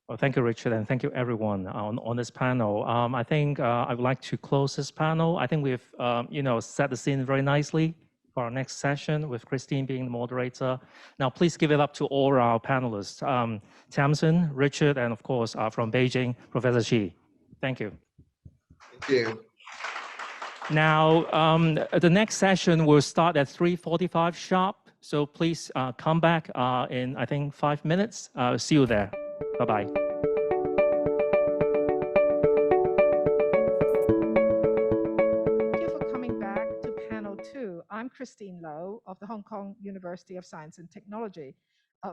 Well, thank you, Richard, and thank you, everyone on this panel. I think I would like to close this panel. I think we've set the scene very nicely for our next session with Christine being the moderator. Now, please give it up to all our panelists, Tamsin, Richard, and of course, from Beijing, Professor Chi. Thank you. Thank you. Now, the next session will start at 3:45 sharp. So please come back in, I think, 5 minutes. See you there. Bye-bye. Thank you for coming back to panel 2. I'm Christine Low of the Hong Kong University of Science and Technology.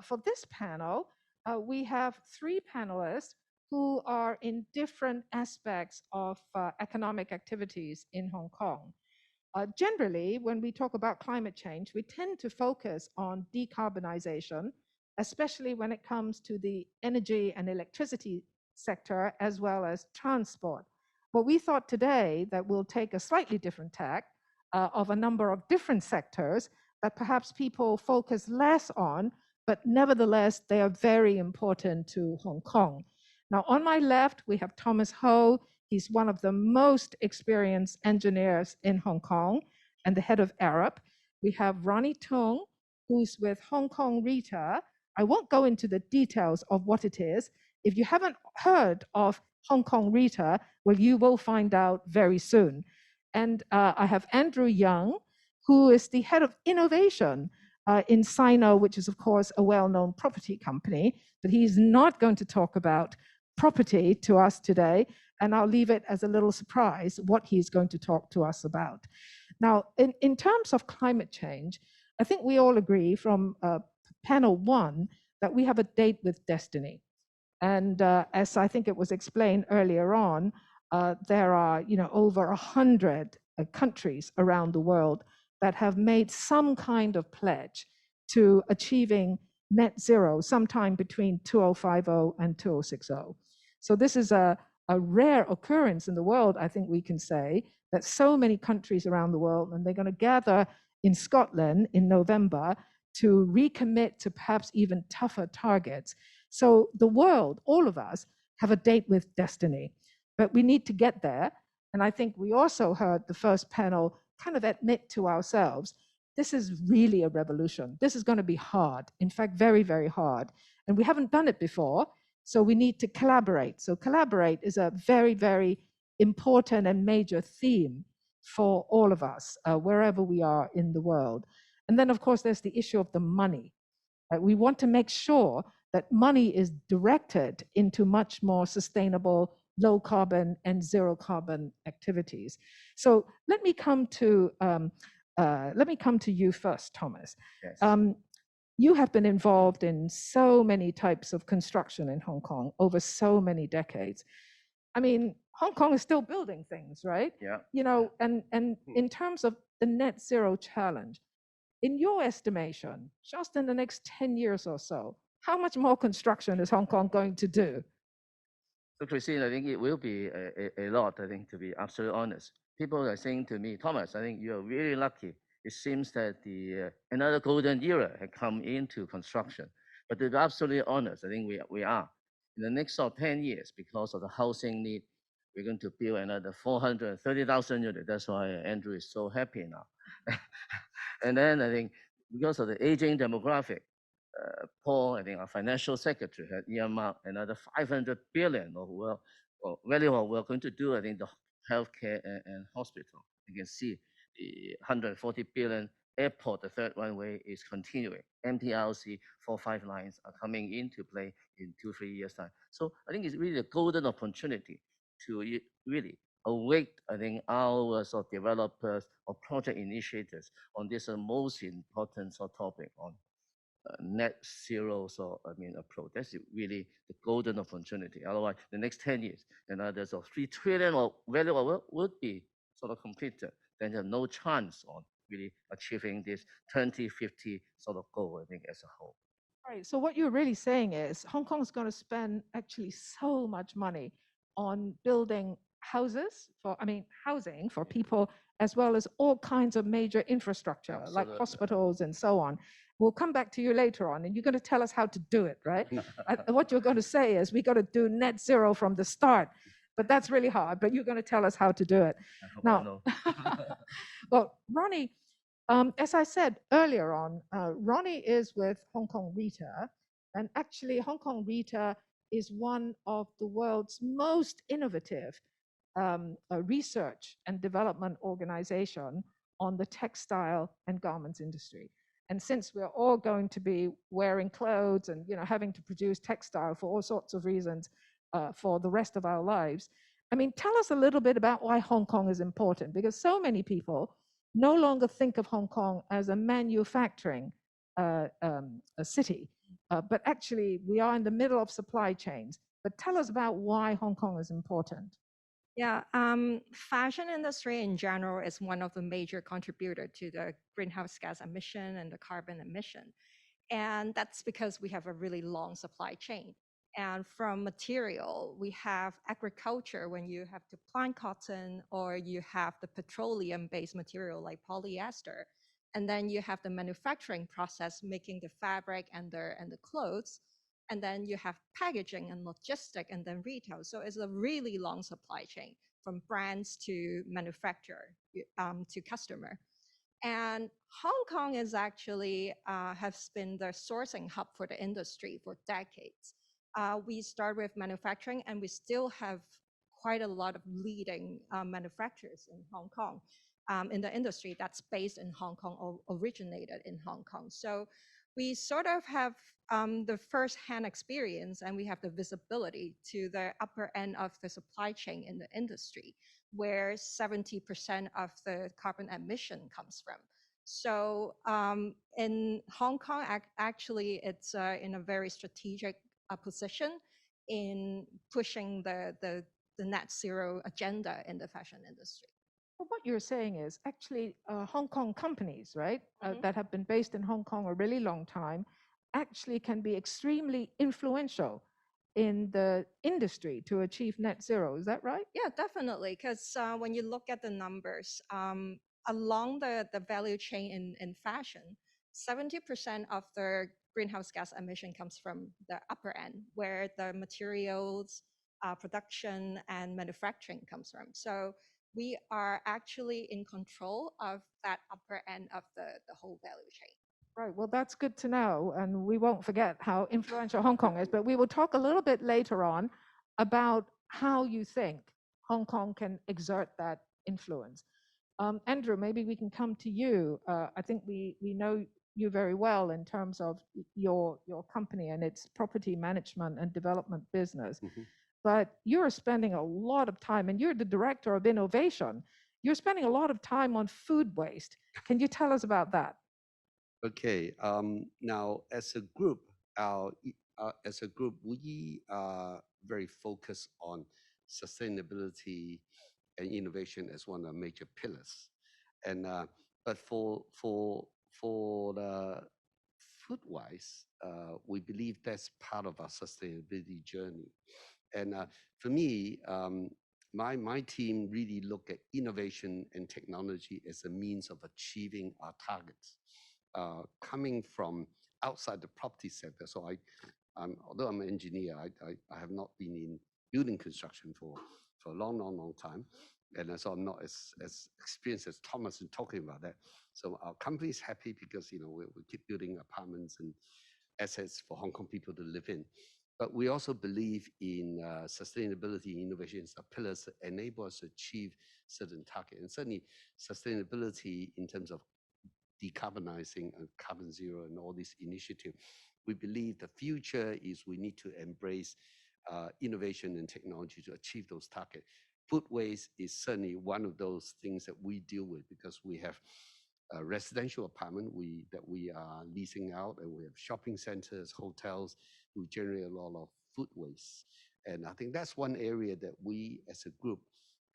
For this panel, we have 3 panelists who are in different aspects of economic activities in Hong Kong. Generally, when we talk about climate change, we tend to focus on decarbonization, especially when it comes to the energy and electricity sector, as well as transport. But we thought today that we'll take a slightly different tack of a number of different sectors that perhaps people focus less on, but nevertheless, they are very important to Hong Kong. Now, on my left, we have Thomas Ho. He's one of the most experienced engineers in Hong Kong and the head of Arup. We have Ronnie Tung, who's with Hong Kong RITA. I won't go into the details of what it is. If you haven't heard of Hong Kong RITA, well, you will find out very soon. And I have Andrew Young. who is the head of innovation in Sino, which is, of course, a well-known property company. But he's not going to talk about property to us today, and I'll leave it as a little surprise what he's going to talk to us about. Now, in terms of climate change, I think we all agree from panel 1 that we have a date with destiny. And as I think it was explained earlier on, there are over 100 countries around the world that have made some kind of pledge to achieving net zero sometime between 2050 and 2060. So this is a rare occurrence in the world, I think we can say, that so many countries around the world, and they're going to gather in Scotland in November to recommit to perhaps even tougher targets. So the world, all of us, have a date with destiny, but we need to get there. And I think we also heard the first panel kind of admit to ourselves, this is really a revolution. This is going to be hard, in fact, very, very hard. And we haven't done it before, so we need to collaborate. So collaborate is a very, very important and major theme for all of us, wherever we are in the world. And then, of course, there's the issue of the money. We want to make sure that money is directed into much more sustainable, low carbon and zero carbon activities. So let me come to you first, Thomas. Yes. You have been involved in so many types of construction in Hong Kong over so many decades. I mean, Hong Kong is still building things, right? Yeah. And in terms of the net zero challenge, in your estimation, just in the next 10 years or so, how much more construction is Hong Kong going to do? So, Christine, I think it will be a lot, I think, to be absolutely honest. People are saying to me, Thomas, I think you're really lucky. It seems that another golden era had come into construction. But to be absolutely honest, I think we are. In the next 10 years, because of the housing need, we're going to build another 430,000 units. That's why Andrew is so happy now. And then I think because of the aging demographic, Paul, I think our financial secretary, had earmarked another 500 billion of really what we're going to do, I think, the healthcare and hospital. You can see the 140 billion airport, the third runway is continuing. MTRC 4-5 lines are coming into play in 2-3 years' time. So I think it's really a golden opportunity to really awake, I think, our sort of developers or project initiators on this most important sort of topic on net zero approach. That's really the golden opportunity. Otherwise, the next 10 years, another sort of 3 trillion of value would be sort of completed. Then there's no chance on really achieving this 2050 sort of goal, I think, as a whole. Right. So what you're really saying is Hong Kong is going to spend actually so much money on building housing for people, as well as all kinds of major infrastructure, like hospitals and so on. We'll come back to you later on, and you're going to tell us how to do it, right? What you're going to say is we got to do net zero from the start, but that's really hard. But you're going to tell us how to do it. Now, well, Ronnie, as I said earlier on, Ronnie is with Hong Kong RITA, and actually Hong Kong RITA is one of the world's most innovative research and development organization on the textile and garments industry. And since we're all going to be wearing clothes and having to produce textile for all sorts of reasons for the rest of our lives, I mean, tell us a little bit about why Hong Kong is important, because so many people no longer think of Hong Kong as a manufacturing city, but actually we are in the middle of supply chains. But tell us about why Hong Kong is important. Yeah, fashion industry in general is one of the major contributors to the greenhouse gas emission and the carbon emission. And that's because we have a really long supply chain. And from material, we have agriculture when you have to plant cotton, or you have the petroleum-based material like polyester. And then you have the manufacturing process, making the fabric and the clothes. And then you have packaging and logistic and then retail. So it's a really long supply chain from brands to manufacturer to customer. And Hong Kong is actually has been the sourcing hub for the industry for decades. We start with manufacturing, and we still have quite a lot of leading manufacturers in Hong Kong. in the industry that's based in Hong Kong or originated in Hong Kong. So we sort of have the first-hand experience, and we have the visibility to the upper end of the supply chain in the industry, where 70% of the carbon emission comes from. So in Hong Kong, actually, it's in a very strategic position in pushing the net zero agenda in the fashion industry. Well, what you're saying is actually Hong Kong companies, right, that have been based in Hong Kong a really long time, actually can be extremely influential in the industry to achieve net zero. Is that right? Yeah, definitely. Because when you look at the numbers, along the value chain in fashion, 70% of the greenhouse gas emission comes from the upper end, where the materials, production, and manufacturing comes from. So we are actually in control of that upper end of the whole value chain. Right, well, that's good to know. And we won't forget how influential Hong Kong is, but we will talk a little bit later on about how you think Hong Kong can exert that influence. Andrew, maybe we can come to you. I think we know you very well in terms of your company and its property management and development business. But you're spending a lot of time, and you're the director of innovation. You're spending a lot of time on food waste. Can you tell us about that? Okay. Now, as a group, we are very focused on sustainability and innovation as one of the major pillars. And but for the food-wise, we believe that's part of our sustainability journey. And for me, my team really look at innovation and technology as a means of achieving our targets. Coming from outside the property sector, so although I'm an engineer, I have not been in building construction for a long time, and so I'm not as experienced as Thomas in talking about that. So our company is happy because we keep building apartments and assets for Hong Kong people to live in. But we also believe in sustainability and innovation as pillars that enable us to achieve certain targets. And certainly sustainability in terms of decarbonizing and carbon zero and all these initiatives. We believe the future is we need to embrace innovation and technology to achieve those targets. Food waste is certainly one of those things that we deal with because we have a residential apartment that we are leasing out, and we have shopping centers, hotels who generate a lot of food waste. And I think that's one area that we as a group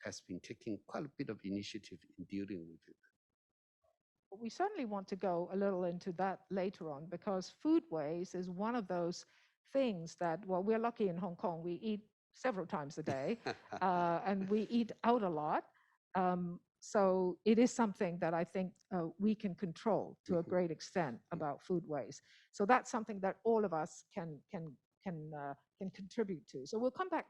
has been taking quite a bit of initiative in dealing with it. We certainly want to go a little into that later on, because food waste is one of those things that, well, we're lucky in Hong Kong. We eat several times a day and we eat out a lot. So it is something that I think we can control to a great extent about food waste. So that's something that all of us can contribute to. So we'll come back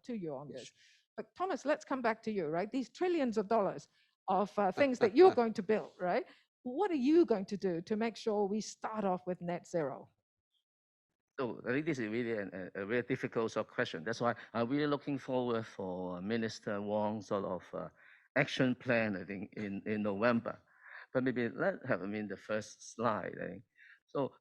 to you on this. But Thomas, let's come back to you, right? These trillions of dollars of things that you're going to build, right? What are you going to do to make sure we start off with net zero? So I think this is really a very difficult sort of question. That's why I'm really looking forward for Minister Wong's sort of action plan, I think, in November. But maybe let's have the first slide, I think. So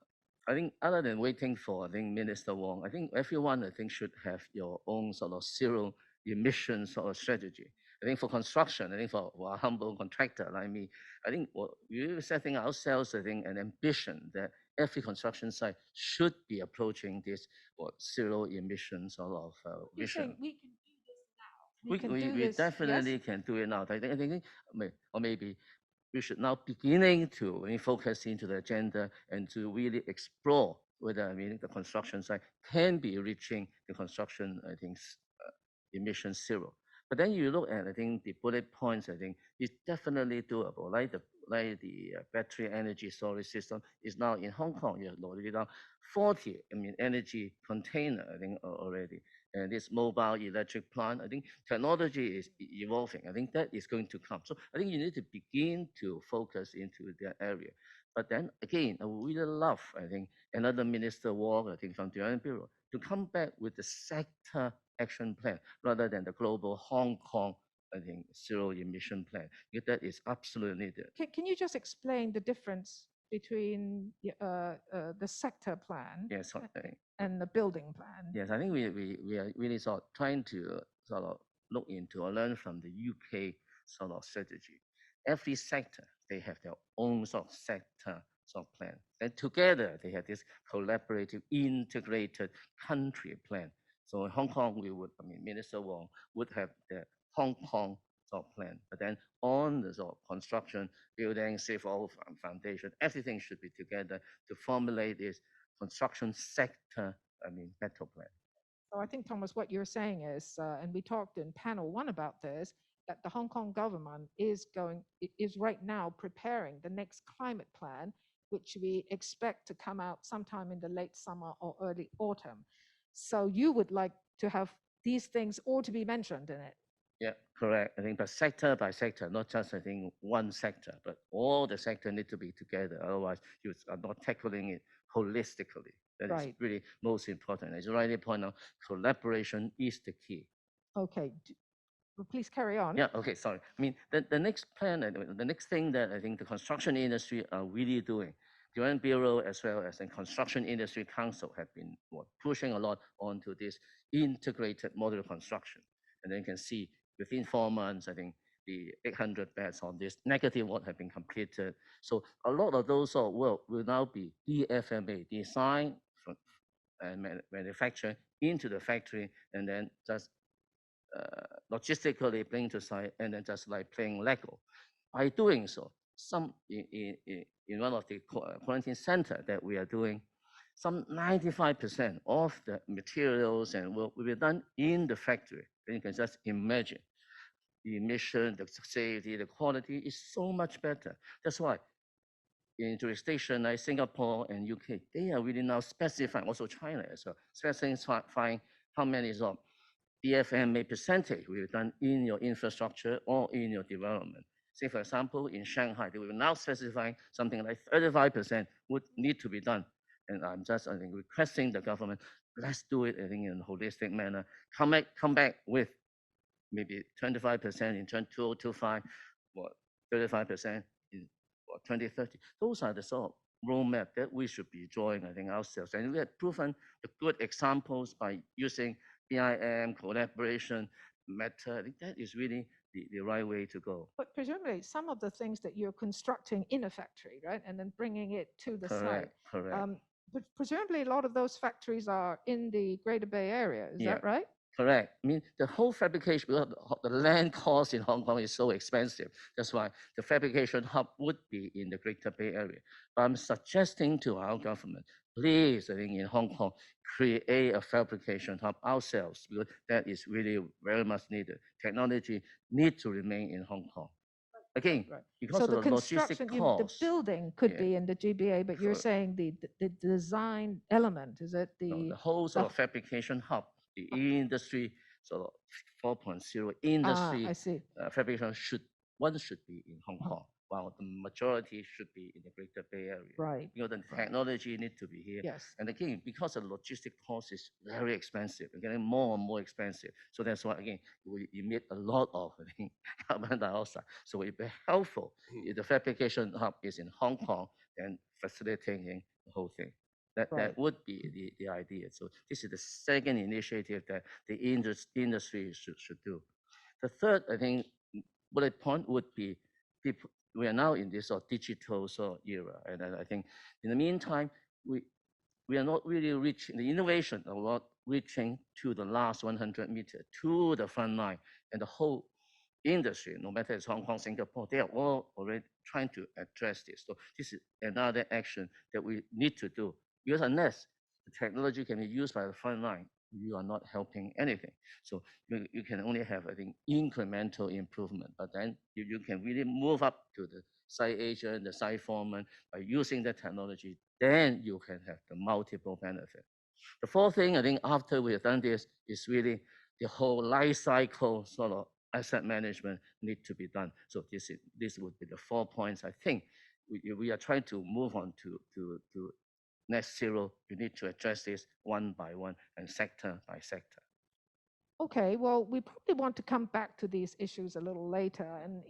I think other than waiting for, I think, Minister Wong, I think everyone, I think, should have your own sort of zero emission sort of strategy. I think for construction, I think for a humble contractor like me, I think we're setting ourselves, I think, an ambition that every construction site should be approaching this zero emission sort of vision. We can do this now. We definitely can do it now. I think, or maybe we should now beginning to focus into the agenda and to really explore whether the construction site can be reaching the construction, I think, emission zero. But then you look at, I think, the bullet points, I think, it's definitely doable. Like the battery energy storage system is now in Hong Kong, you have already done 40, energy container, I think, already. And this mobile electric plant, I think technology is evolving. I think that is going to come. So I think you need to begin to focus into that area. But then again, I would really love, I think, another Minister Wong, I think, from the Environment Bureau to come back with the sector action plan rather than the global Hong Kong I think, zero emission plan. Because that is absolutely needed. Can you just explain the difference between the sector plan Yes, and the building plan? yes, I think we are really sort of trying to sort of look into or learn from the UK sort of strategy. Every sector, they have their own sort of sector sort of plan. And together, they have this collaborative, integrated country plan. So in Hong Kong, Minister Wong would have the Hong Kong sort of plan. But then on the sort of construction, building, civil foundation, everything should be together to formulate this construction sector, better plan. So I think, Thomas, what you're saying is, and we talked in panel 1 about this, that the Hong Kong government is right now preparing the next climate plan, which we expect to come out sometime in the late summer or early autumn. So you would like to have these things all to be mentioned in it. Yeah, correct. I think, but sector by sector, not just I think one sector, but all the sector need to be together. Otherwise, you are not tackling it holistically. That is really most important. As you rightly point out, collaboration is the key. Okay, well, please carry on. Yeah. Okay. Sorry. The next plan, the next thing that I think the construction industry are really doing, the UN Bureau as well as the Construction Industry Council have been pushing a lot onto this integrated modular construction, and then you can see within 4 months, I think the 800 beds on this negative work have been completed. So a lot of those sort of work will now be DFMA, design and manufacture into the factory, and then just logistically bring to site, and then just like playing Lego. By doing so, some in one of the quarantine center that we are doing, some 95% of the materials and work will be done in the factory. And you can just imagine the emission, the safety, the quality is so much better. That's why in jurisdiction like Singapore and UK, they are really now specifying, also China as well, specifying how many of DFMA percentage will be done in your infrastructure or in your development. Say, for example, in Shanghai, they will now specify something like 35% would need to be done. And I'm just, I think, requesting the government, let's do it, I think, in a holistic manner. Come back with maybe 25% in 2025, or 35% in 2030. Those are the sort of roadmap that we should be drawing, I think, ourselves. And we have proven the good examples by using BIM, collaboration, method. That is really the right way to go. But presumably some of the things that you're constructing in a factory, right, and then bringing it to the site. Correct. But presumably a lot of those factories are in the Greater Bay Area, is that right? Correct. The whole fabrication, the land cost in Hong Kong is so expensive. That's why the fabrication hub would be in the Greater Bay Area. But I'm suggesting to our government, please, I think in Hong Kong, create a fabrication hub ourselves, because that is really very much needed. Technology needs to remain in Hong Kong. Again, because so of the the construction, logistic cost. the building could be in the GBA, but you're saying the design element, is it The whole sort of fabrication hub, the industry sort of 4.0 industry I see. fabrication should be in Hong Kong, while the majority should be in the Greater Bay Area. Right. Because the technology need to be here. Yes. And again, because the logistic cost is very expensive, it's getting more and more expensive. So that's why, again, we emit a lot of carbon dioxide. So it'd be helpful if the fabrication hub is in Hong Kong and facilitating the whole thing. That would be the idea. So this is the second initiative that the industry should do. The third, I think, bullet point would be people. We are now in this sort of digital sort of era, and I think in the meantime, we are not really reaching the innovation are not reaching to the last 100 meters, to the front line, and the whole industry, no matter it's Hong Kong, Singapore, they are all already trying to address this. So this is another action that we need to do. Because unless the technology can be used by the front line, you are not helping anything. So you can only have, I think, incremental improvement, but then you can really move up to the site agent, the site foreman, by using the technology, then you can have the multiple benefit. The fourth thing, I think, after we have done this, is really the whole life cycle sort of asset management need to be done. So this would be the 4 points. I think we are trying to move on to net zero. You need to address this one by one and sector by sector. Okay, well, we probably want to come back to these issues a little later, and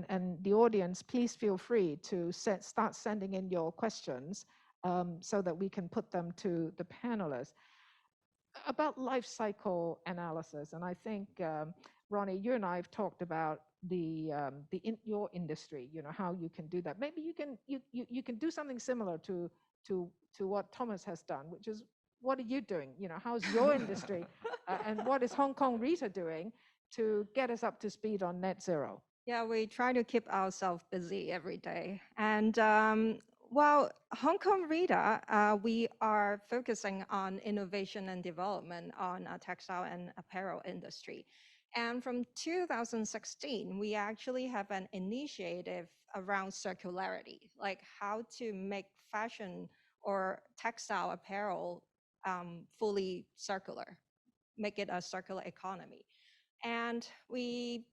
and the audience, please feel free to start sending in your questions so that we can put them to the panelists. About life cycle analysis, and I think Ronnie, you and I have talked about your industry, how you can do that. Maybe you can do something similar to what Thomas has done, which is, what are you doing? How's your industry and what is Hong Kong Rita doing to get us up to speed on net zero? Yeah, we try to keep ourselves busy every day. And well, Hong Kong Rita, we are focusing on innovation and development on textile and apparel industry. And from 2016, we actually have an initiative around circularity, like how to make fashion or textile apparel fully circular, make it a circular economy. And we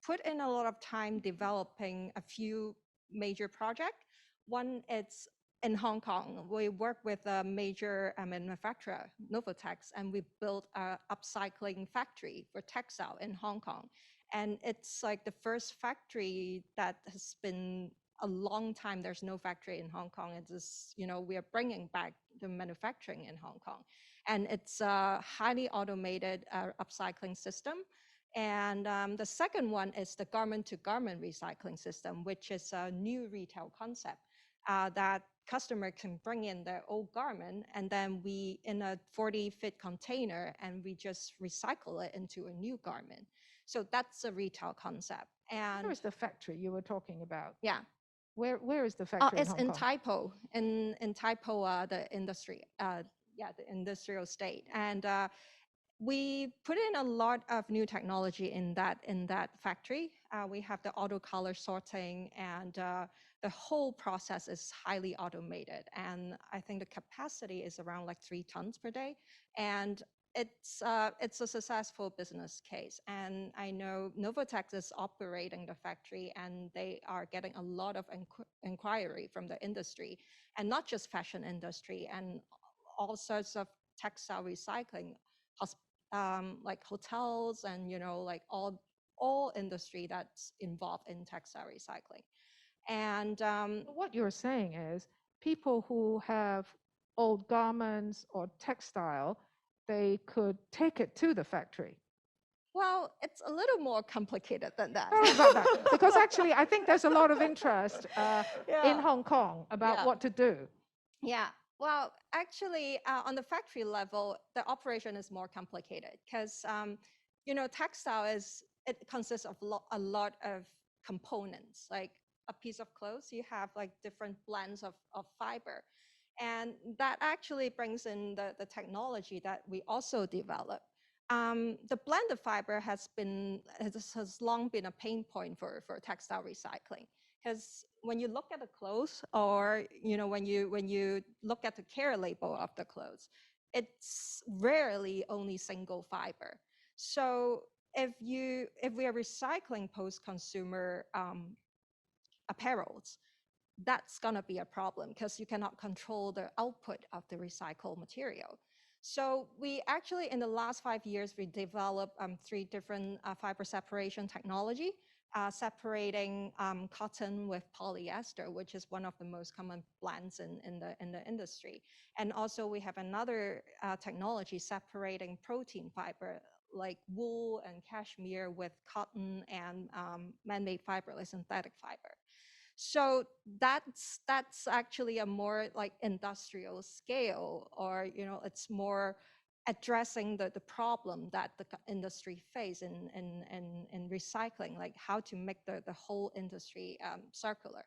put in a lot of time developing a few major projects. One is in Hong Kong. We work with a major manufacturer, Novotex, and we built an upcycling factory for textile in Hong Kong. And it's like the first factory that has been a long time. There's no factory in Hong Kong. It's just, we are bringing back the manufacturing in Hong Kong. And it's a highly automated upcycling system. And the second one is the garment-to-garment recycling system, which is a new retail concept that customer can bring in their old garment, and then we, in a 40-foot container, and we just recycle it into a new garment. So that's a retail concept. And where is the factory you were talking about? Yeah. Where is the factory It's in Hong in Kong? in Tai Po, the industry, the industrial state. And we put in a lot of new technology in that factory. We have the auto color sorting, and the whole process is highly automated. And I think the capacity is around like 3 tons per day. And it's a successful business case. And I know Novotex is operating the factory, and they are getting a lot of inquiry from the industry, and not just fashion industry, and all sorts of textile recycling, like hotels, and like all industry that's involved in textile recycling. And what you're saying is, people who have old garments or textile, they could take it to the factory. Well, it's a little more complicated than that. Sorry about that, because actually I think there's a lot of interest in Hong Kong about what to do. Yeah. Well, actually, on the factory level, the operation is more complicated because, textile it consists of a lot of components. Like a piece of clothes, you have like different blends of fiber. And that actually brings in the technology that we also develop. The blended fiber has long been a pain point for textile recycling. Because when you look at the clothes, or when you look at the care label of the clothes, it's rarely only single fiber. So if we are recycling post-consumer apparels, that's gonna be a problem because you cannot control the output of the recycled material. So we actually, in the last 5 years, we developed 3 different fiber separation technology, separating cotton with polyester, which is one of the most common blends in the industry. And also we have another technology separating protein fiber, like wool and cashmere, with cotton and man-made fiber, like synthetic fiber. So that's actually a more like industrial scale, or it's more addressing the problem that the industry face in recycling, like how to make the whole industry circular.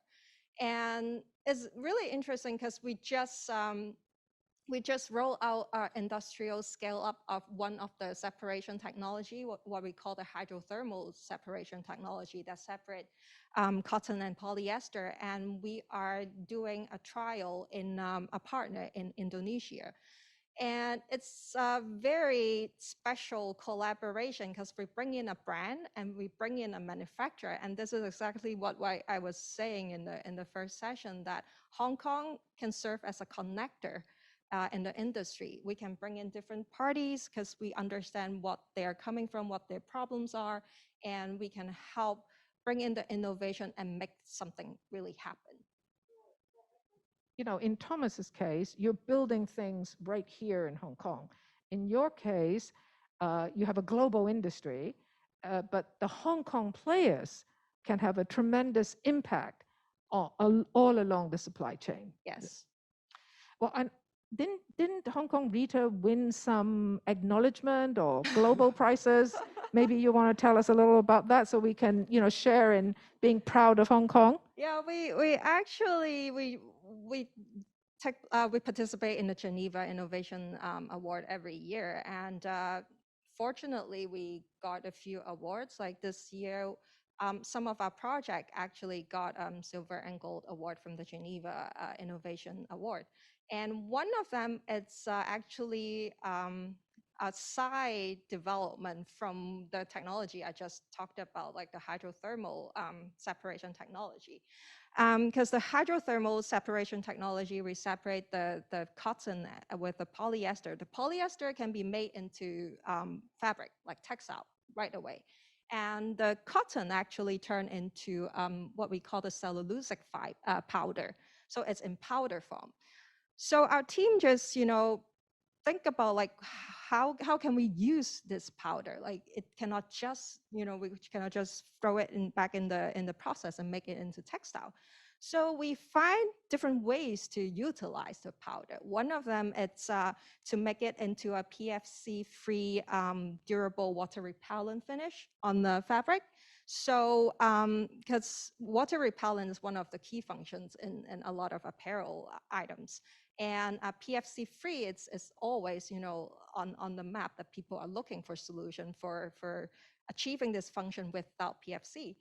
And it's really interesting because we just rolled out our industrial scale up of one of the separation technology, what we call the hydrothermal separation technology, that separate cotton and polyester. And we are doing a trial in a partner in Indonesia. And it's a very special collaboration because we bring in a brand and we bring in a manufacturer. And this is exactly what I was saying in the first session, that Hong Kong can serve as a connector in the industry. We can bring in different parties because we understand what they are coming from, what their problems are, and we can help bring in the innovation and make something really happen. You know, in Thomas's case, you're building things right here in Hong Kong. In your case, you have a global industry, but the Hong Kong players can have a tremendous impact all along the supply chain. Yes. Well, and didn't Hong Kong Rita win some acknowledgement or global prizes? Maybe you want to tell us a little about that so we can, you know, share in being proud of Hong Kong. Yeah, we actually we participate in the Geneva Innovation Award every year, and fortunately we got a few awards. Like this year, some of our project actually got silver and gold award from the Geneva Innovation Award, and one of them it's actually a side development from the technology I just talked about, like the hydrothermal separation technology. Because the hydrothermal separation technology, we separate the cotton with the polyester. The polyester can be made into fabric, like textile, right away. And the cotton actually turn into what we call the cellulosic powder. So it's in powder form. So our team just, you know, think about like how can we use this powder? Like it cannot just, you know, we cannot just throw it back in the process and make it into textile. So we find different ways to utilize the powder. One of them it's to make it into a PFC-free durable water repellent finish on the fabric. So because water repellent is one of the key functions in a lot of apparel items. And PFC free, it's always, you know, on the map that people are looking for solution for achieving this function without PFC.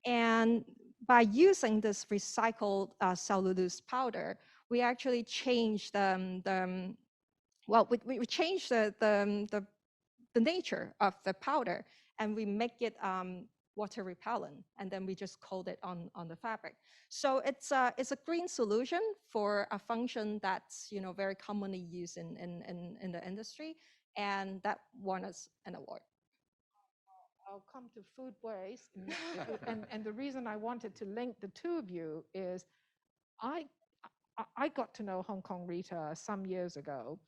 And by using this recycled cellulose powder, we actually changed we changed the nature of the powder, and we make it water repellent, and then we just coat it on the fabric. So it's a green solution for a function that's, you know, very commonly used in the industry, and that won us an award. I'll come to food waste, and the reason I wanted to link the two of you is I got to know Hong Kong Rita some years ago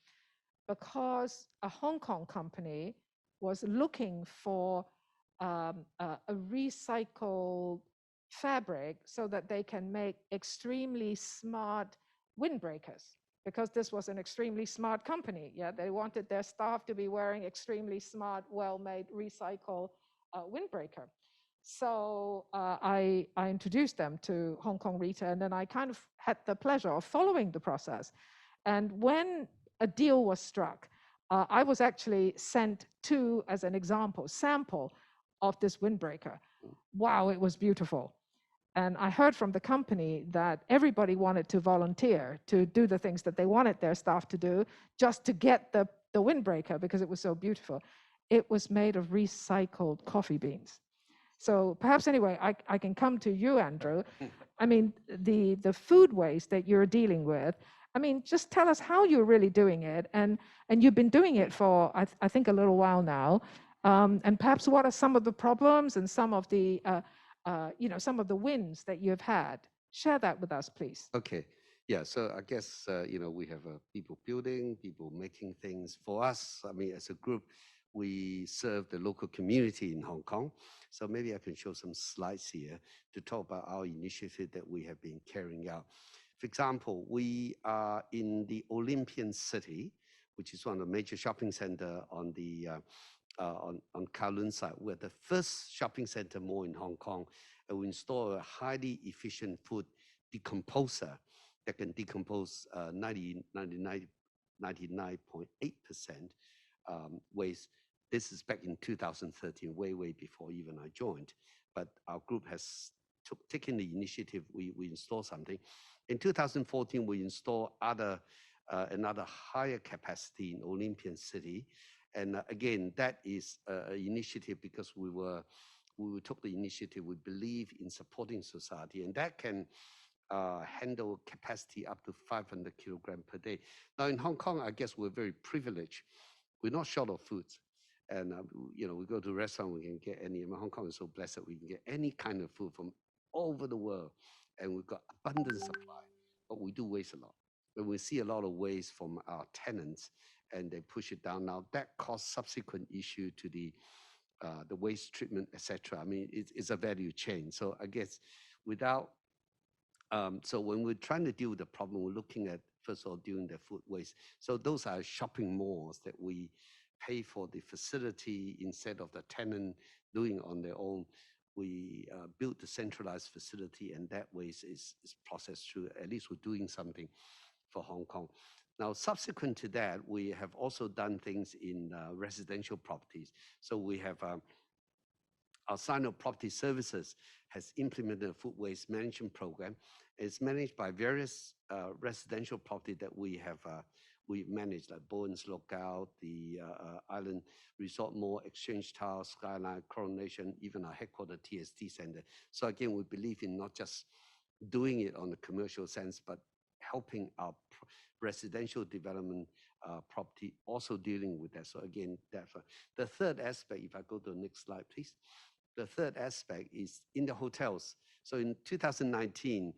because a Hong Kong company was looking for a recycled fabric so that they can make extremely smart windbreakers, because this was an extremely smart company. Yeah, they wanted their staff to be wearing extremely smart, well-made, recycled windbreaker. So I introduced them to Hong Kong Rita, and then I kind of had the pleasure of following the process. And when a deal was struck, I was actually sent to, as an example, sample of this windbreaker. Wow, it was beautiful. And I heard from the company that everybody wanted to volunteer to do the things that they wanted their staff to do just to get the windbreaker because it was so beautiful. It was made of recycled coffee beans. So perhaps anyway, I can come to you, Andrew. I mean, the food waste that you're dealing with, I mean, just tell us how you're really doing it. And you've been doing it for, I think, a little while now. And perhaps what are some of the problems and some of the, you know, some of the wins that you've had? Share that with us, please. Okay. Yeah, so I guess, you know, we have people building, people making things. For us, I mean, as a group, we serve the local community in Hong Kong. So maybe I can show some slides here to talk about our initiative that we have been carrying out. For example, we are in the Olympian City, which is one of the major shopping centers on the on Kowloon side. We're the first shopping center mall in Hong Kong, and we install a highly efficient food decomposer that can decompose 99.8% waste. This is back in 2013, way before even I joined. But our group has taken the initiative. We installed something. In 2014, we installed another higher capacity in Olympian City. And again, that is an initiative because we took the initiative. We believe in supporting society, and that can handle capacity up to 500 kilograms per day. Now in Hong Kong, I guess we're very privileged. We're not short of foods. And we go to a restaurant, we can get any. Hong Kong is so blessed that we can get any kind of food from all over the world, and we've got abundant supply. But we do waste a lot. And we see a lot of waste from our tenants, and they push it down. Now that causes subsequent issue to the waste treatment, etc. I mean, it's a value chain. So I guess without so when we're trying to deal with the problem, we're looking at, first of all, doing the food waste. So those are shopping malls that we pay for the facility instead of the tenant doing on their own. We built the centralized facility, and that waste is processed through. At least we're doing something for Hong Kong. Now, subsequent to that, we have also done things in residential properties. So we have our Sino Property Services has implemented a food waste management program. It's managed by various residential property that we have we manage, like Bowen's Lookout, the Island Resort Mall, Exchange Tower, Skyline, Coronation, even our headquarters TST Center. So again, we believe in not just doing it on the commercial sense, but helping our residential development property also dealing with that. So again, that's the third aspect. If I go to the next slide, please. The third aspect is in the hotels. So in 2019,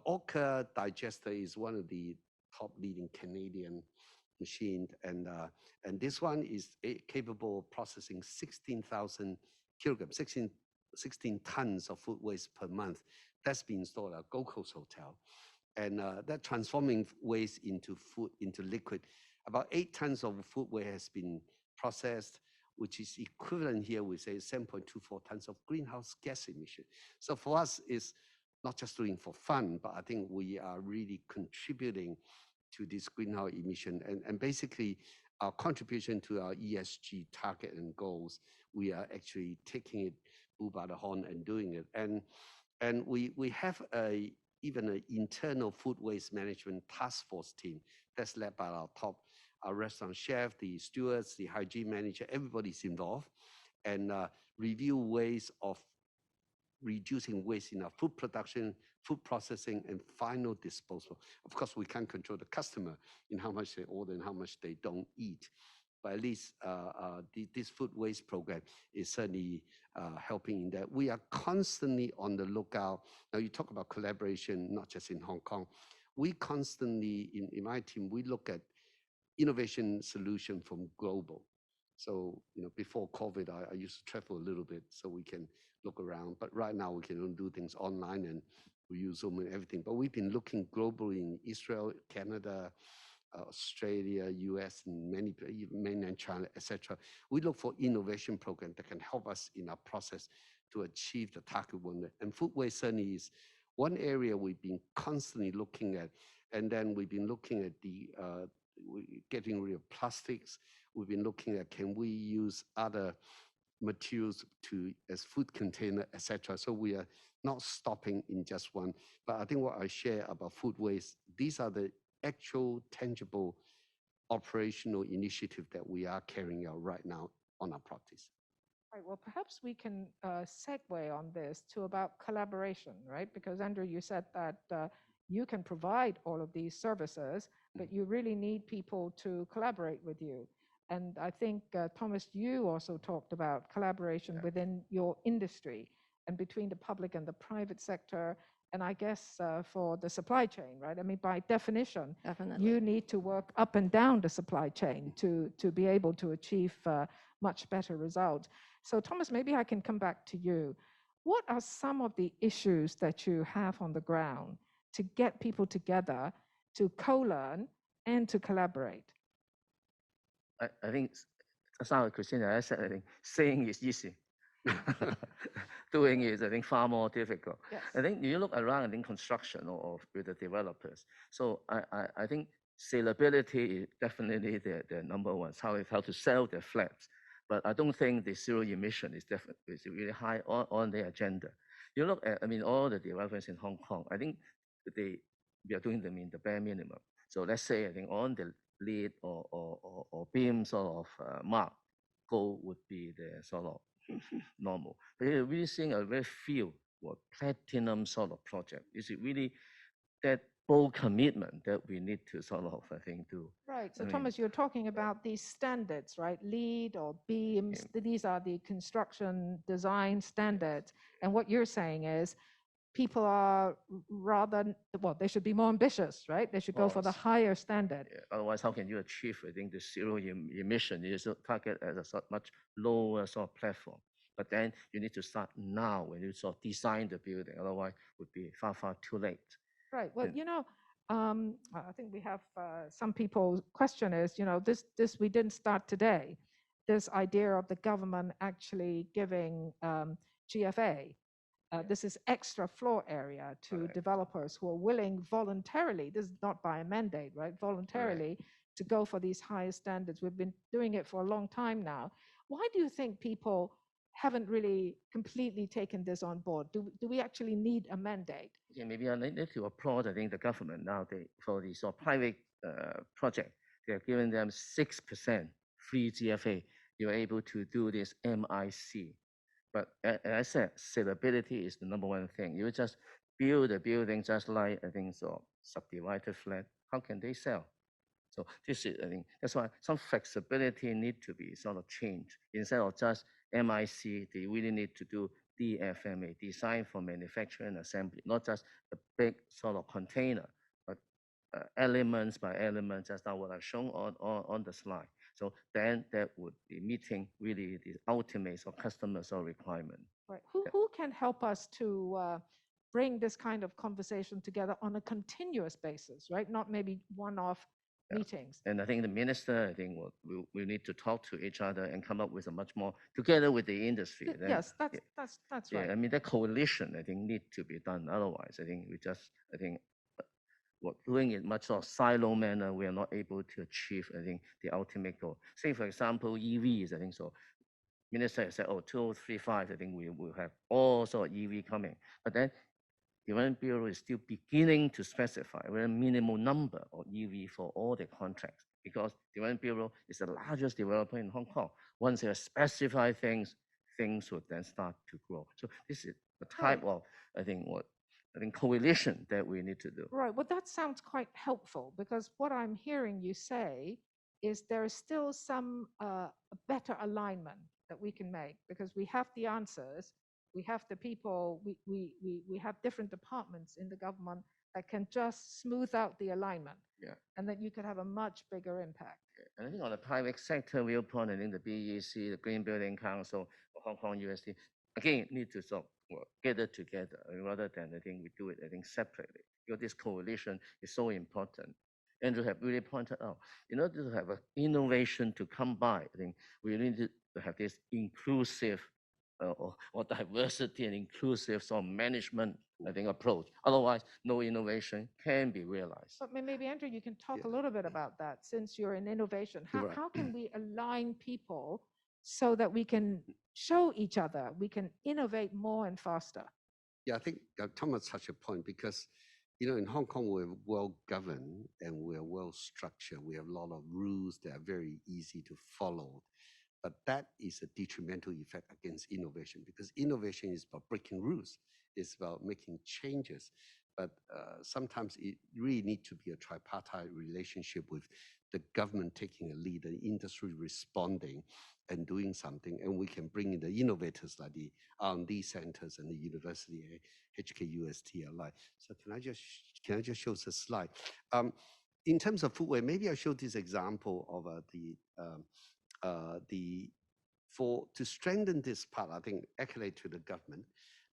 Orca Digester is one of the top leading Canadian machines, and this one is capable of processing 16,000 kilograms, 16 tons of food waste per month. That's been installed at Gold Coast Hotel, and that transforming waste into food, into liquid. About 8 tons of food waste has been processed, which is equivalent here, we say 7.24 tons of greenhouse gas emission. So for us, it's not just doing for fun, but I think we are really contributing to this greenhouse emission. And basically, our contribution to our ESG target and goals, we are actually taking it bull by the horn and doing it. And we have even an internal food waste management task force team that's led by our restaurant chef, the stewards, the hygiene manager, everybody's involved, and review ways of reducing waste in our food production, food processing, and final disposal. Of course, we can't control the customer in how much they order and how much they don't eat, but at least this food waste program is certainly helping in that. We are constantly on the lookout. Now, you talk about collaboration, not just in Hong Kong. We constantly, in my team, we look at innovation solution from global. So, before COVID, I used to travel a little bit so we can look around. But right now, we can do things online and we use Zoom and everything. But we've been looking globally in Israel, Canada, Australia, US, and mainland China, etc. We look for innovation programs that can help us in our process to achieve the target one. And food waste certainly is one area we've been constantly looking at. And then we've been looking at the getting rid of plastics. We've been looking at, can we use other materials as food container, etc. So we are not stopping in just one. But I think what I share about food waste, these are the actual tangible operational initiative that we are carrying out right now on our properties. Right, well, perhaps we can segue on this to about collaboration, right? Because Andrew, you said that you can provide all of these services, but you really need people to collaborate with you. And I think, Thomas, you also talked about collaboration within your industry and between the public and the private sector. And I guess for the supply chain, right? I mean, by definition, you need to work up and down the supply chain to be able to achieve much better results. So Thomas, maybe I can come back to you. What are some of the issues that you have on the ground to get people together to co-learn and to collaborate? I think, as Christina, I said, I think saying is easy. Doing is, I think, far more difficult. Yes. I think you look around in construction or with the developers. So I think saleability is definitely the number one. It's how to sell their flats. But I don't think the zero emission is really high on the agenda. You look at, I mean, all the developers in Hong Kong, I think we are doing them in the bare minimum. So let's say, I think on the lead or beam sort of mark, gold would be the sort of normal. But we're really seeing a very few platinum sort of project. Is it really that bold commitment that we need to sort of, I think, do. Right. So I mean, Thomas, you're talking about these standards, right? LEED or beams. These are the construction design standards. And what you're saying is people are rather, well, they should be more ambitious, right? They should go for the course. higher standard. Yeah, otherwise, how can you achieve, I think, the zero emission? You should target as a much lower sort of platform. But then you need to start now when you sort of design the building. Otherwise, it would be far, far too late. Right. Well, And- you know, I think we have some people's question is, you know, this we didn't start today. This idea of the government actually giving GFA, this is extra floor area to Correct. developers who are willing voluntarily, this is not by a mandate, right? Voluntarily to go for these higher standards. We've been doing it for a long time now. Why do you think people haven't really completely taken this on board? Do we actually need a mandate? Yeah, maybe I need to applaud, I think, the government now for the sort of private project. They're giving them 6% free GFA. You're able to do this MIC. But as I said, salability is the number one thing. You just build a building just like, I think, so subdivided flat. How can they sell? So this is, I think, that's why some flexibility need to be sort of changed. Instead of just MIC, they really need to do DFMA, design for manufacturing and assembly, not just a big sort of container, but elements by elements, just like what I've shown on the slide. So then that would be meeting really the ultimate or customers or requirement. Right. Who can help us to bring this kind of conversation together on a continuous basis, right? Not maybe one-off meetings. And I think the minister, I think we need to talk to each other and come up with a much more together with the industry. Then, Yes, that's yeah, right. I mean, that coalition, I think, need to be done. Otherwise, I think we just, I think, doing it much of silo manner, we are not able to achieve, I think, the ultimate goal. Say, for example, EVs, I think so. Minister said, oh, 2035, I think we will have all sort of EV coming. But then the Development Bureau is still beginning to specify a very minimal number of EV for all the contracts, because the Development Bureau is the largest developer in Hong Kong. Once they specify things would then start to grow. So this is the type of, I think, coalition that we need to do. Right. Well, that sounds quite helpful, because what I'm hearing you say is there is still some better alignment that we can make, because we have the answers, we have the people, we have different departments in the government that can just smooth out the alignment. Yeah. And then you could have a much bigger impact. And I think on the private sector viewpoint, I think the BEC, the Green Building Council, Hong Kong USD, again, need to sort of gather together rather than, I think, we do it, I think, separately. Because this coalition is so important. Andrew have really pointed out, in order to have an innovation to come by, I think we need to have this inclusive or diversity and inclusive sort of management, I think, approach. Otherwise, no innovation can be realized. But maybe, Andrew, you can talk a little bit about that, since you're in innovation. How can we align people so that we can show each other, we can innovate more and faster? Yeah, I think Thomas touched a point, because you know, in Hong Kong, we're well governed and we're well structured. We have a lot of rules that are very easy to follow. But that is a detrimental effect against innovation, because innovation is about breaking rules. It's about making changes. But sometimes it really needs to be a tripartite relationship with the government taking a lead, the industry responding and doing something. And we can bring in the innovators like the R&D centers and the university, HKUST alike. So can I just show the slide? In terms of footwear, maybe I'll show this example of to strengthen this part, I think, accolade to the government.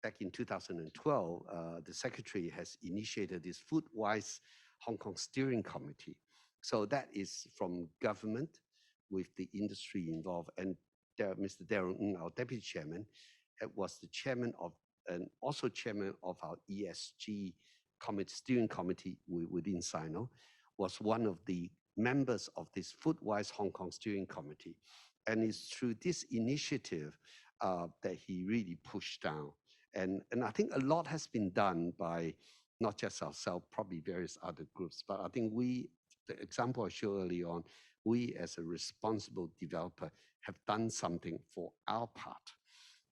Back in 2012, the secretary has initiated this Foodwise Hong Kong Steering Committee. So that is from government with the industry involved. And Mr. Darren Ng, our deputy chairman, was the chairman of, and also chairman of our ESG steering committee within Sino, was one of the members of this Foodwise Hong Kong Steering Committee. And it's through this initiative that he really pushed down. And I think a lot has been done by not just ourselves, probably various other groups, but I think the example I showed early on, we as a responsible developer have done something for our part.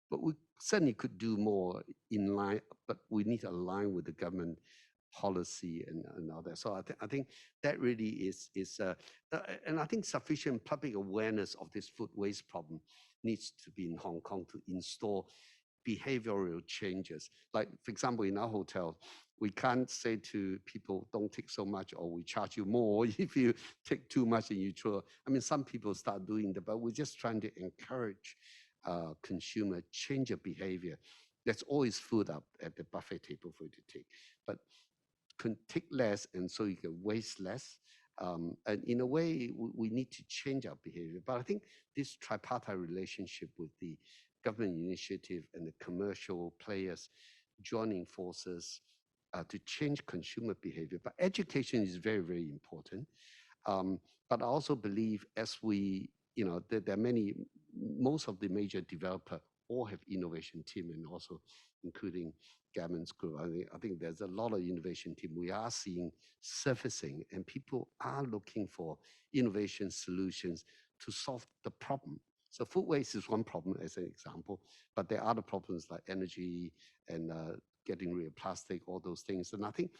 But we certainly could do more in line, but we need to align with the government policy and all that. So I think that really is and I think sufficient public awareness of this food waste problem needs to be in Hong Kong to install behavioral changes. Like, for example, in our hotel, we can't say to people, don't take so much, or we charge you more if you take too much and you throw. I mean, some people start doing that, but we're just trying to encourage consumer change of behavior. There's always food up at the buffet table for you to take, but can take less, and so you can waste less. And in a way, we need to change our behavior. But I think this tripartite relationship with the government initiative and the commercial players joining forces to change consumer behavior. But education is very, very important. But I also believe as we, there are many, most of the major developers all have innovation team, and also including Gavin's group. I think there's a lot of innovation team we are seeing surfacing, and people are looking for innovation solutions to solve the problem. So food waste is one problem as an example, but there are other problems like energy and getting rid of plastic, all those things. And I think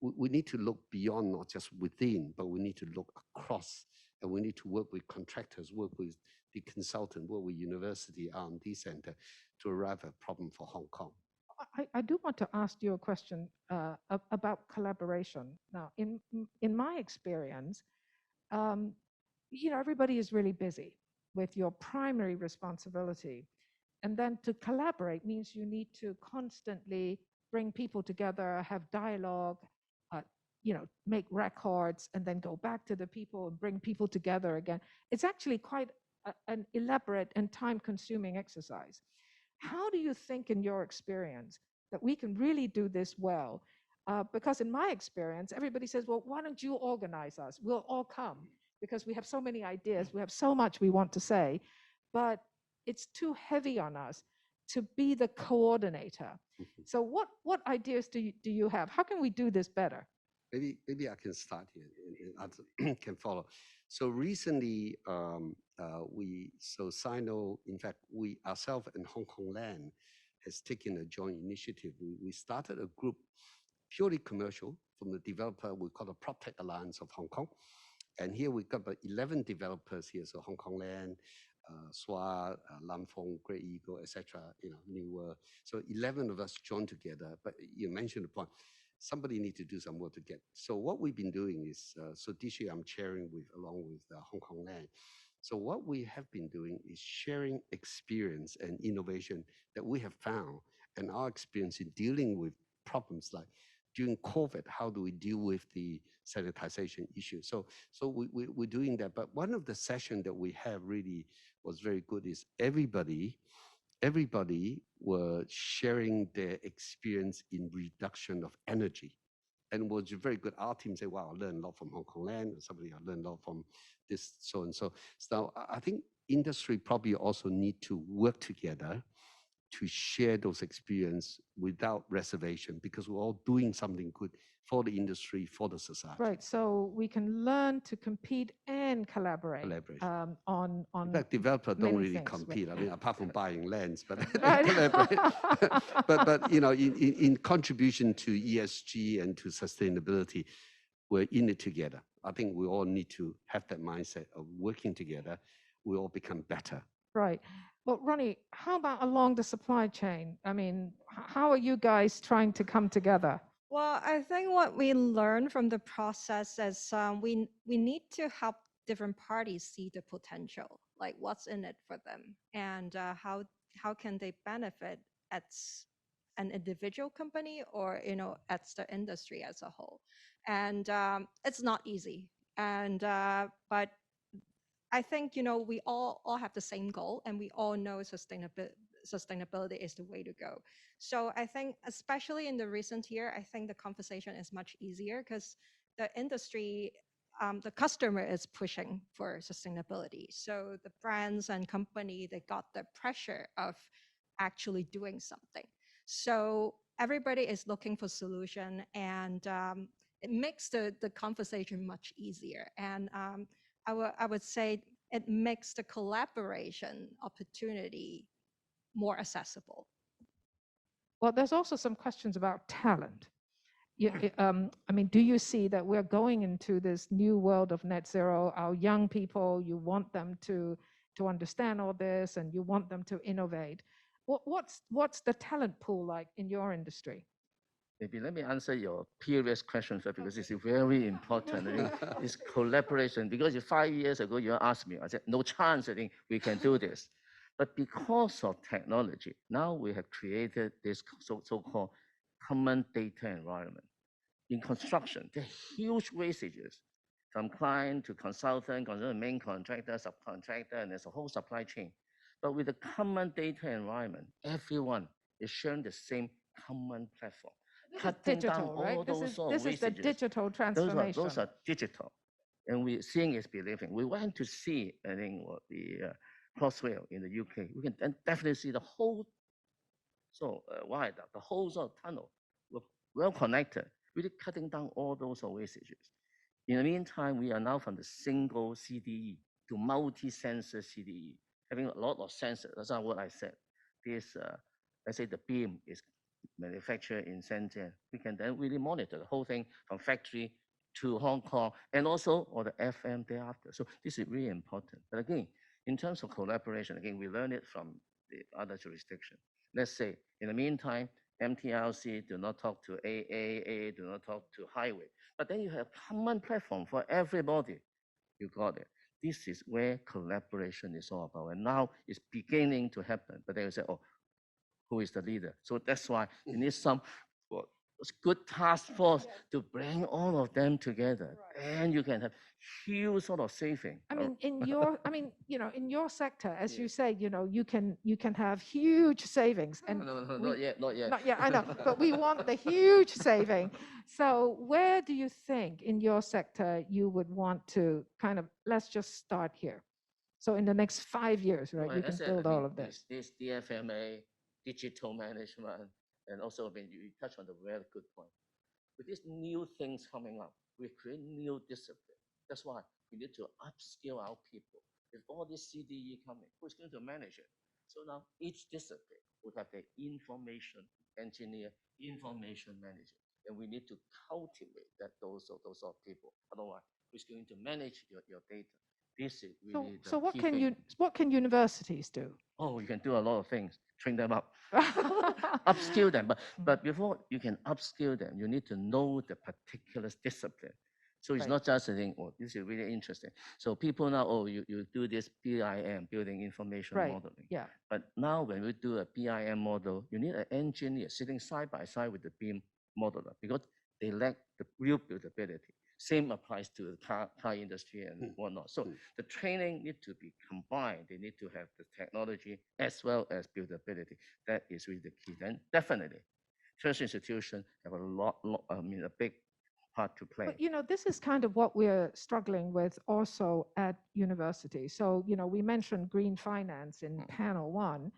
we need to look beyond, not just within, but we need to look across, and we need to work with contractors, work with the consultant, work with university, R&D center to arrive at a problem for Hong Kong. I do want to ask you a question about collaboration. Now, in my experience, everybody is really busy with your primary responsibility. And then to collaborate means you need to constantly bring people together, have dialogue, make records, and then go back to the people and bring people together again. It's actually quite an elaborate and time-consuming exercise. How do you think, in your experience, that we can really do this well? Because in my experience, everybody says, well, why don't you organize us? We'll all come because we have so many ideas. We have so much we want to say, but it's too heavy on us to be the coordinator. So what ideas do you have? How can we do this better? Maybe I can start here and others can follow. So recently, Sino, in fact, we ourselves and Hong Kong Land has taken a joint initiative. We started a group purely commercial from the developer we call the PropTech Alliance of Hong Kong. And here we got 11 developers here, so Hong Kong Land, SWA, Lam Phong, Great Eagle, etc. New World. So 11 of us joined together. But you mentioned the point. Somebody need to do some work to get. So what we've been doing is, so this year I'm chairing along with Hong Kong Land. So what we have been doing is sharing experience and innovation that we have found, and our experience in dealing with problems like during COVID, how do we deal with the sanitization issue? So we're doing that. But one of the sessions that we have really was very good is everybody were sharing their experience in reduction of energy, and was very good. Our team say, wow, I learned a lot from Hong Kong Land, and somebody I learned a lot from this, so and so. So I think industry probably also need to work together to share those experience without reservation, because we're all doing something good for the industry, for the society. Right, so we can learn to compete and collaborate. On in fact, developers don't really things, compete. right? I mean, apart from buying lands, but Right. but in contribution to ESG and to sustainability, we're in it together. I think we all need to have that mindset of working together. We all become better. Right. Well, Ronnie, how about along the supply chain? I mean, how are you guys trying to come together? Well, I think what we learned from the process is we need to help different parties see the potential, like what's in it for them, and how can they benefit as an individual company or as the industry as a whole. And it's not easy, and but I think we all have the same goal, and we all know sustainability is the way to go. So I think, especially in the recent year, I think the conversation is much easier because the industry, the customer is pushing for sustainability. So the brands and company, they got the pressure of actually doing something. So everybody is looking for solution, and it makes the conversation much easier. And I would say it makes the collaboration opportunity more accessible. Well, there's also some questions about talent. I mean, do you see that we're going into this new world of net zero? Our young people, you want them to understand all this, and you want them to innovate. What's the talent pool like in your industry? Maybe let me answer your previous question first, because it's very important. I think this collaboration, because 5 years ago you asked me, I said, no chance I think we can do this. But because of technology, now we have created this so-called common data environment. In construction, there are huge wastages from client to consultant, main contractor, subcontractor, and there's a whole supply chain. But with a common data environment, everyone is sharing the same common platform. Cutting down Digital, right? all those This is the wastages. digital transformation. Those are digital. And we seeing is believing. We went to see, I think, the Crossrail in the UK. We can definitely see the whole viaduct, the whole sort of tunnel, well connected, really cutting down all those wastages. In the meantime, we are now from the single CDE to multi-sensor CDE, having a lot of sensors. That's not what I said. This, let's say the beam is manufactured in Shenzhen. We can then really monitor the whole thing from factory to Hong Kong, and also all the FM thereafter. So this is really important. But again, in terms of collaboration, again, we learn it from the other jurisdiction. Let's say, in the meantime, MTRC do not talk to AA do not talk to highway. But then you have common platform for everybody. You got it. This is where collaboration is all about. And now it's beginning to happen. But then you say, oh, who is the leader? So that's why you need some good task force to bring all of them together. And you can have huge sort of saving. I mean, in your, in your sector, as you say, you can have huge savings. And no, not yet. Not yet, I know, but we want the huge saving. So where do you think in your sector you would want to kind of, let's just start here. So in the next 5 years, right, you can build all of this. This DFMA, digital management, and also when you touch on the very good point. With these new things coming up, we create new discipline. That's why we need to upskill our people. With all this CDE coming, who's going to manage it? So now each discipline will have the information engineer, information manager, and we need to cultivate those people. Otherwise, who's going to manage your data? This is really so what can universities do? Oh, you can do a lot of things. Train them up, upskill them. But before you can upskill them, you need to know the particular discipline. So it's not just a thing, oh, this is really interesting. So people now, oh, you do this BIM, building information modeling. Yeah. But now when we do a BIM model, you need an engineer sitting side by side with the BIM modeler, because they lack the real buildability. Same applies to the car industry and whatnot. So the training need to be combined. They need to have the technology as well as buildability. That is really the key. Then definitely, tertiary institutions have a big part to play. But this is kind of what we're struggling with also at university. So we mentioned green finance in panel 1,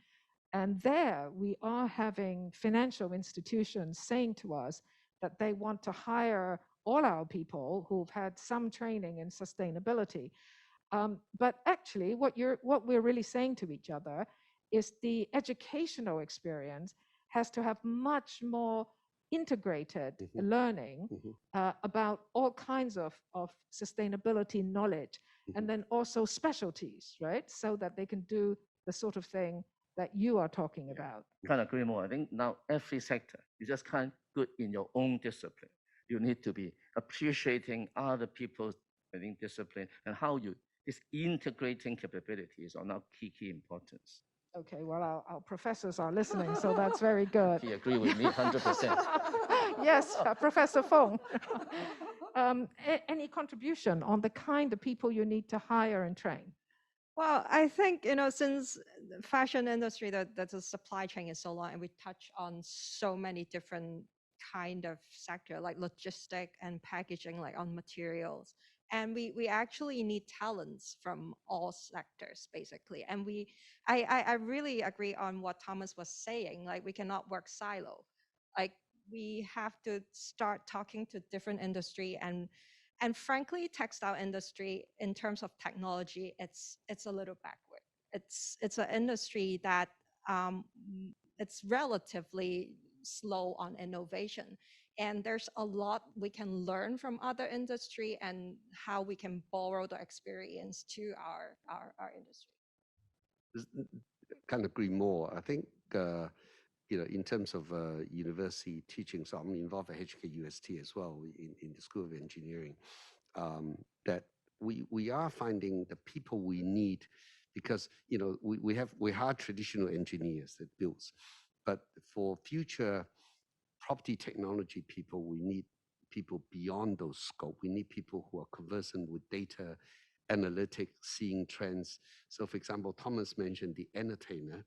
and there we are having financial institutions saying to us that they want to hire all our people who've had some training in sustainability. But actually, what we're really saying to each other is the educational experience has to have much more integrated learning about all kinds of sustainability knowledge, and then also specialties, right? So that they can do the sort of thing that you are talking about. Can't agree more. I think now every sector, you just can't good in your own discipline. You need to be appreciating other people's discipline, and how this integrating capabilities are now key importance. Okay, well, our professors are listening, so that's very good. He agree with me 100%. Yes, Professor Fong. Any contribution on the kind of people you need to hire and train? Well, I think, since the fashion industry, that the supply chain is so long, and we touch on so many different kind of sector, like logistic and packaging, like on materials. And we actually need talents from all sectors, basically. And I really agree on what Thomas was saying, like we cannot work silo. Like we have to start talking to different industry, and frankly, textile industry in terms of technology, it's a little backward. It's an industry that it's relatively slow on innovation. And there's a lot we can learn from other industry and how we can borrow the experience to our industry. Can't agree more. I think, in terms of university teaching, so I'm involved at HKUST as well in the School of Engineering, that we are finding the people we need, because we hire traditional engineers that builds, but for future property technology people, we need people beyond those scope. We need people who are conversant with data analytics, seeing trends. So for example, Thomas mentioned the entertainer,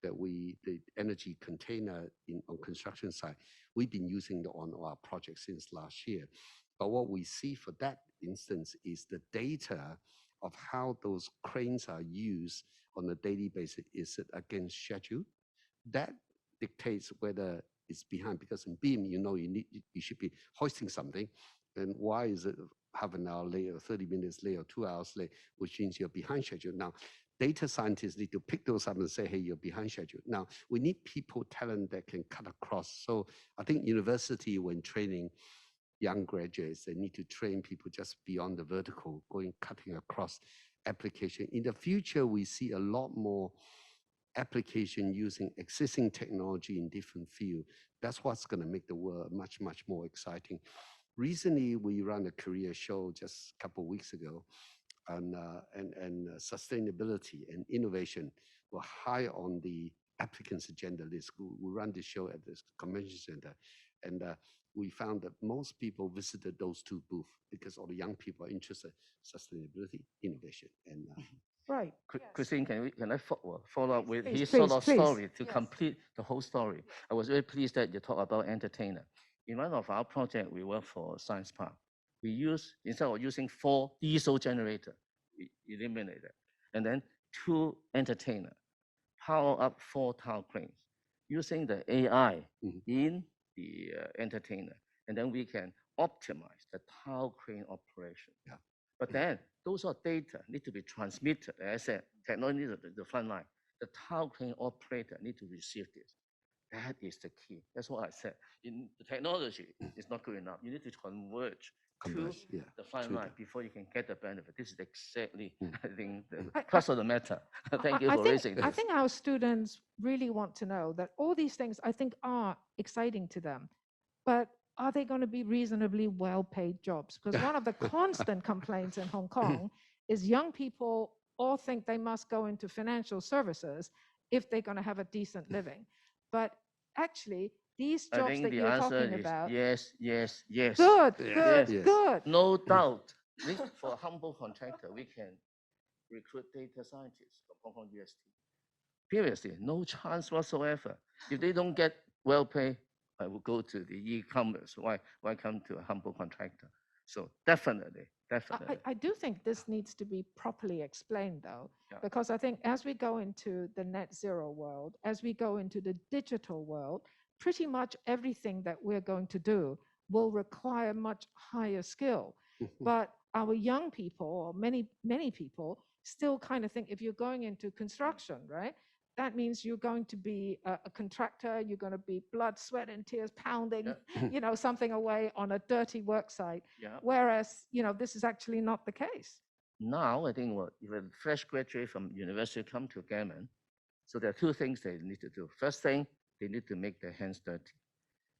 the energy container on construction site. We've been using it on our project since last year. But what we see for that instance is the data of how those cranes are used on a daily basis. Is it against schedule? That dictates whether it's behind, because in BIM, you should be hoisting something. Then why is it half an hour late or 30 minutes late or 2 hours late, which means you're behind schedule? Now, data scientists need to pick those up and say, hey, you're behind schedule. Now, we need people, talent that can cut across. So I think university, when training young graduates, they need to train people just beyond the vertical, cutting across application. In the future, we see a lot more application using existing technology in different fields. That's what's going to make the world much, much more exciting. Recently, we ran a career show just a couple of weeks ago, and sustainability and innovation were high on the applicants' agenda list. We ran this show at this convention center, and we found that most people visited those two booths because all the young people are interested in sustainability, innovation, and Right. Christine, can I follow up with Please, his please, sort of please. story to complete the whole story? I was very pleased that you talk about entertainer. In one of our projects, we work for Science Park. We use, instead of using 4 diesel generators, we eliminated, and then 2 entertainer, power up 4 tower cranes, using the AI in the entertainer, and then we can optimize the tower crane operation. Yeah. But then those are data need to be transmitted. As I said, technology is the front line. The tower crane operator need to receive this. That is the key. That's what I said. In the technology, it's not good enough. You need to converge to the front line before you can get the benefit. This is exactly, I think, the crux of the matter. Thank you for raising this. I think our students really want to know that all these things, I think, are exciting to them, but are they going to be reasonably well-paid jobs? Because one of the constant complaints in Hong Kong is young people all think they must go into financial services if they're going to have a decent living. But actually, these jobs that you're talking about... Yes. Good, Yes. good. No doubt. For a humble contractor, we can recruit data scientists from Hong Kong UST. Previously, no chance whatsoever. If they don't get well paid, I will go to the e-commerce. Why come to a humble contractor? So definitely. I do think this needs to be properly explained, though, because I think as we go into the net zero world, as we go into the digital world, pretty much everything that we're going to do will require much higher skill. But our young people, or many people, still kind of think if you're going into construction, right? That means you're going to be a contractor, you're going to be blood, sweat, and tears pounding, something away on a dirty work site. Whereas, this is actually not the case. Now, I think if a fresh graduate from university come to Gammon, so there are 2 things they need to do. First thing, they need to make their hands dirty.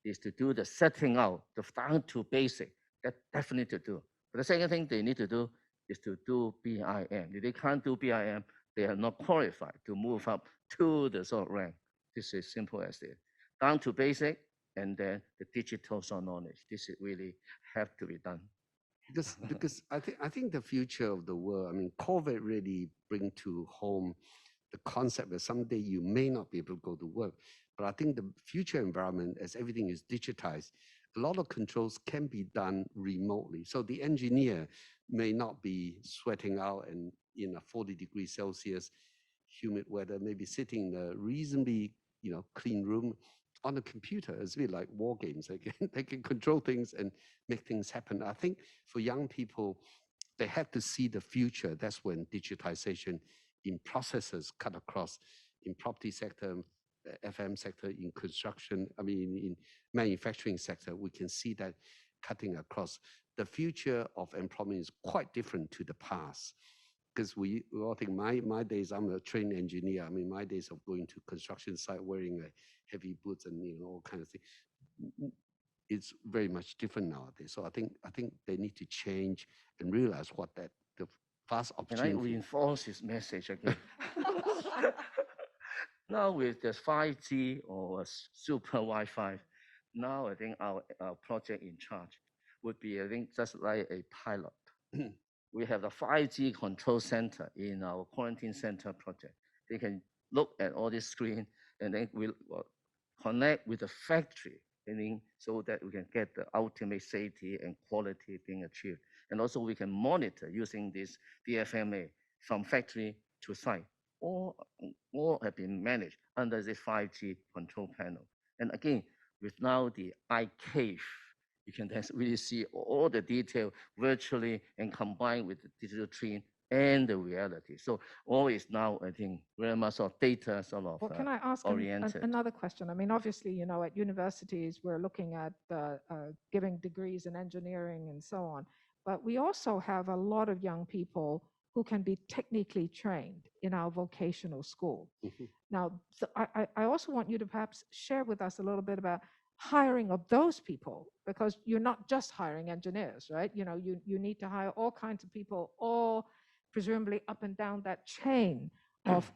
Is to do the setting out, the down to basic. That definitely to do. But the second thing they need to do is to do BIM. If they can't do BIM, they are not qualified to move up to the sort of rank. This is simple as this. Down to basic, and then the digital sort of knowledge. This really have to be done. Because I think the future of the world, I mean, COVID really bring to home the concept that someday you may not be able to go to work. But I think the future environment, as everything is digitized, a lot of controls can be done remotely. So the engineer may not be sweating out and in a 40 degrees Celsius humid weather, maybe sitting in a reasonably clean room on a computer. It's a bit like war games. They can control things and make things happen. I think for young people, they have to see the future. That's when digitization in processes cut across in property sector, FM sector, in construction, I mean, in manufacturing sector, we can see that cutting across. The future of employment is quite different to the past. Because we all think my days, I'm a trained engineer. I mean, my days of going to construction site wearing heavy boots and all kind of thing, it's very much different nowadays. So I think they need to change and realize what the vast opportunity. Can I reinforce his message again? Now with the 5G or super Wi-Fi, now I think our project in charge would be, I think, just like a pilot. We have the 5G control center in our quarantine center project. They can look at all this screen and then we'll connect with the factory, so that we can get the ultimate safety and quality being achieved. And also we can monitor using this DFMA from factory to site. All have been managed under the 5G control panel. And again, with now the iCave, you can then really see all the detail virtually and combined with the digital twin and the reality. So all is now, I think, very much sort of data sort of Well, can I ask oriented. another question? I mean, obviously, at universities, we're looking at giving degrees in engineering and so on. But we also have a lot of young people who can be technically trained in our vocational school. Now, so I also want you to perhaps share with us a little bit about hiring of those people, because you're not just hiring engineers, right? You need to hire all kinds of people, all presumably up and down that chain of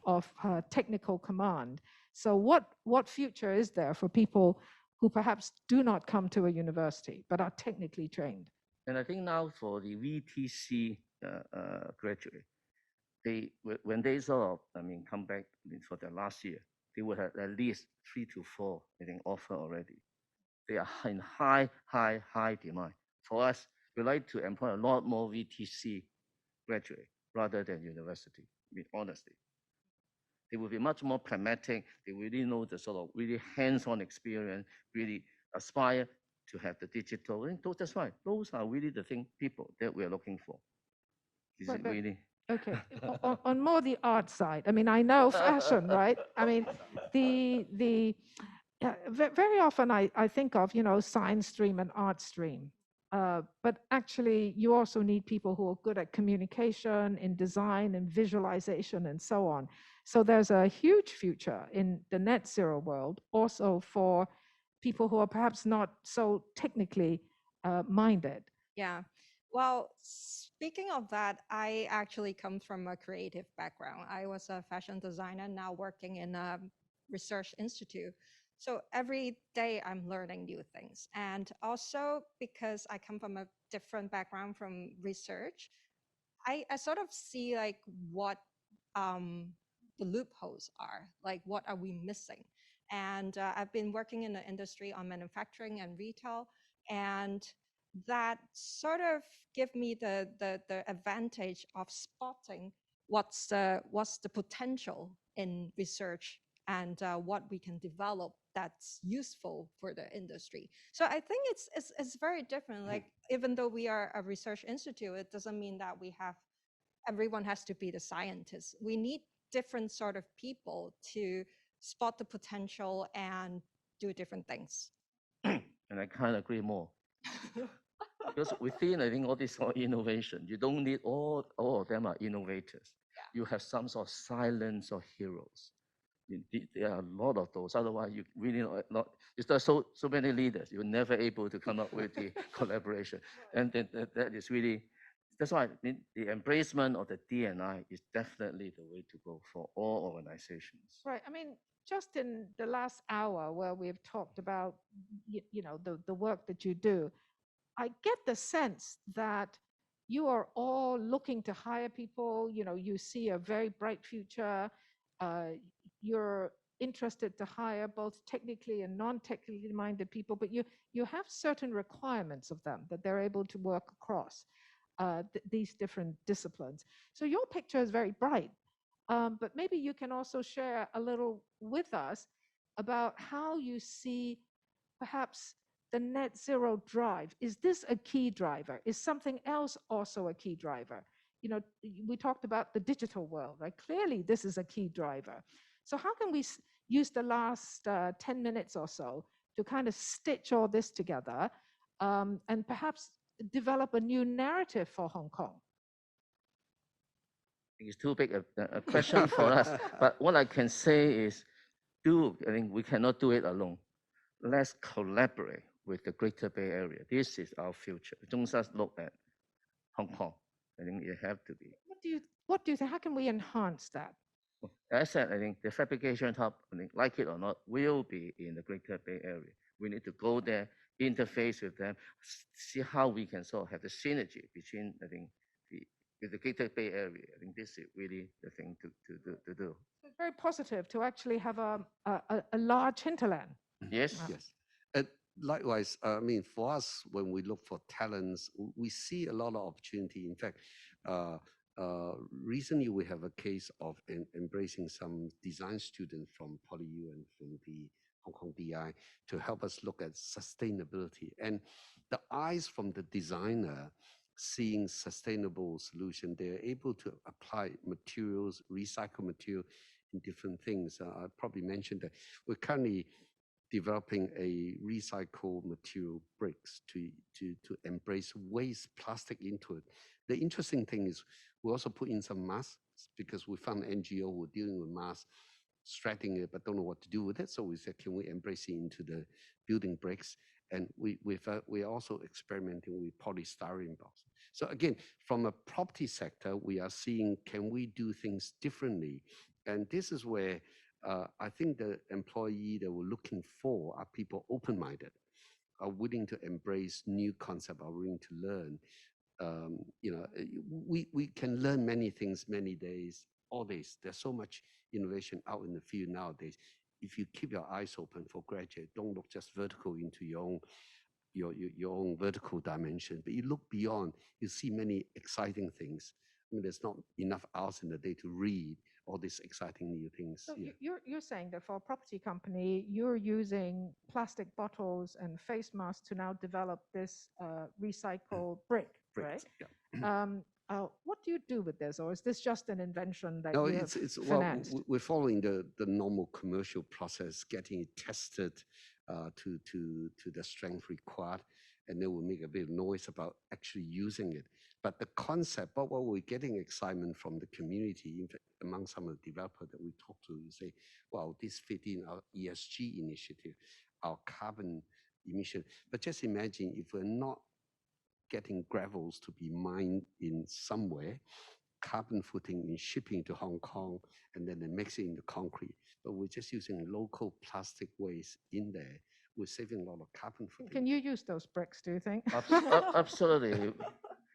technical command. So what future is there for people who perhaps do not come to a university but are technically trained? And I think now for the VTC graduate, when they sort of, come back for their last year, they would have at least 3 to 4, I think, offer already. They are in high demand. For us, we like to employ a lot more VTC graduate rather than university, honestly. They will be much more pragmatic. They really know the sort of really hands-on experience, really aspire to have the digital. And that's right. Those are really the people that we're looking for. Is it really? Okay, on more the art side. I mean, I know fashion, right? I mean, very often I think of, science stream and art stream. But actually, you also need people who are good at communication, in design, and visualization, and so on. So there's a huge future in the net zero world, also for people who are perhaps not so technically minded. Yeah. Well, speaking of that, I actually come from a creative background. I was a fashion designer, now working in a research institute. So every day I'm learning new things. And also because I come from a different background from research, I sort of see like what the loopholes are, like what are we missing? And I've been working in the industry on manufacturing and retail, and that sort of give me the advantage of spotting what's the potential in research and what we can develop that's useful for the industry. So I think it's very different. Like, even though we are a research institute, it doesn't mean that everyone has to be the scientist. We need different sort of people to spot the potential and do different things. And I can't agree more. Because within, I think, all this innovation, you don't need all of them are innovators. Yeah. You have some sort of silence or heroes. There are a lot of those. Otherwise, you really not. There's so many leaders. You're never able to come up with the collaboration, and that is really. That's why the embracement of the D&I is definitely the way to go for all organizations. Right. I mean, just in the last hour where we've talked about, the work that you do, I get the sense that you are all looking to hire people. You see a very bright future. You're interested to hire both technically and non-technically minded people, but you have certain requirements of them that they're able to work across these different disciplines. So your picture is very bright, but maybe you can also share a little with us about how you see perhaps the net zero drive. Is this a key driver? Is something else also a key driver? We talked about the digital world, right? Clearly, this is a key driver. So how can we use the last 10 minutes or so to kind of stitch all this together and perhaps develop a new narrative for Hong Kong? It's too big a question for us. But what I can say is, I think we cannot do it alone. Let's collaborate with the Greater Bay Area. This is our future. Don't just look at Hong Kong. I think it have to be. What do you think? How can we enhance that? As I said, I think the fabrication hub, I think, like it or not, will be in the Greater Bay Area. We need to go there, interface with them, see how we can sort of have the synergy between, I think, with the Greater Bay Area. I think this is really the thing to do. It's very positive to actually have a large hinterland. Yes. Yes. And likewise, I mean, for us, when we look for talents, we see a lot of opportunity. In fact, recently we have a case of embracing some design students from PolyU and from the Hong Kong DI to help us look at sustainability. And the eyes from the designer seeing sustainable solution, they're able to apply materials, recycle material in different things. I probably mentioned that we're currently developing a recycled material bricks to embrace waste plastic into it. The interesting thing is we also put in some masks because we found NGO who were dealing with masks, strapping it, but don't know what to do with it. So we said, can we embrace it into the building bricks? And we're also experimenting with polystyrene box. So again, from a property sector, we are seeing, can we do things differently? And this is where I think the employee that we're looking for are people open-minded, are willing to embrace new concept, are willing to learn. You know, we can learn many things, many days, all days. There's so much innovation out in the field nowadays. If you keep your eyes open for graduate, don't look just vertical into your own vertical dimension, but you look beyond, you see many exciting things. I mean, there's not enough hours in the day to read all these exciting new things. So yeah. you're saying that for a property company, you're using plastic bottles and face masks to now develop this recycled brick, right? Yeah. What do you do with this, or is this just an invention that No, you it's have well, financed? we're following the normal commercial process, getting it tested to the strength required, and then we'll make a bit of noise about actually using it. But the concept, but what we're getting excitement from the community, in fact, among some of the developers that we talk to, you say, wow, this fit in our ESG initiative, our carbon emission. But just imagine if we're not getting gravels to be mined in somewhere, carbon footing in shipping to Hong Kong, and then they mix it into concrete. But we're just using local plastic waste in there. We're saving a lot of carbon footing. Can you use those bricks, do you think? Absolutely.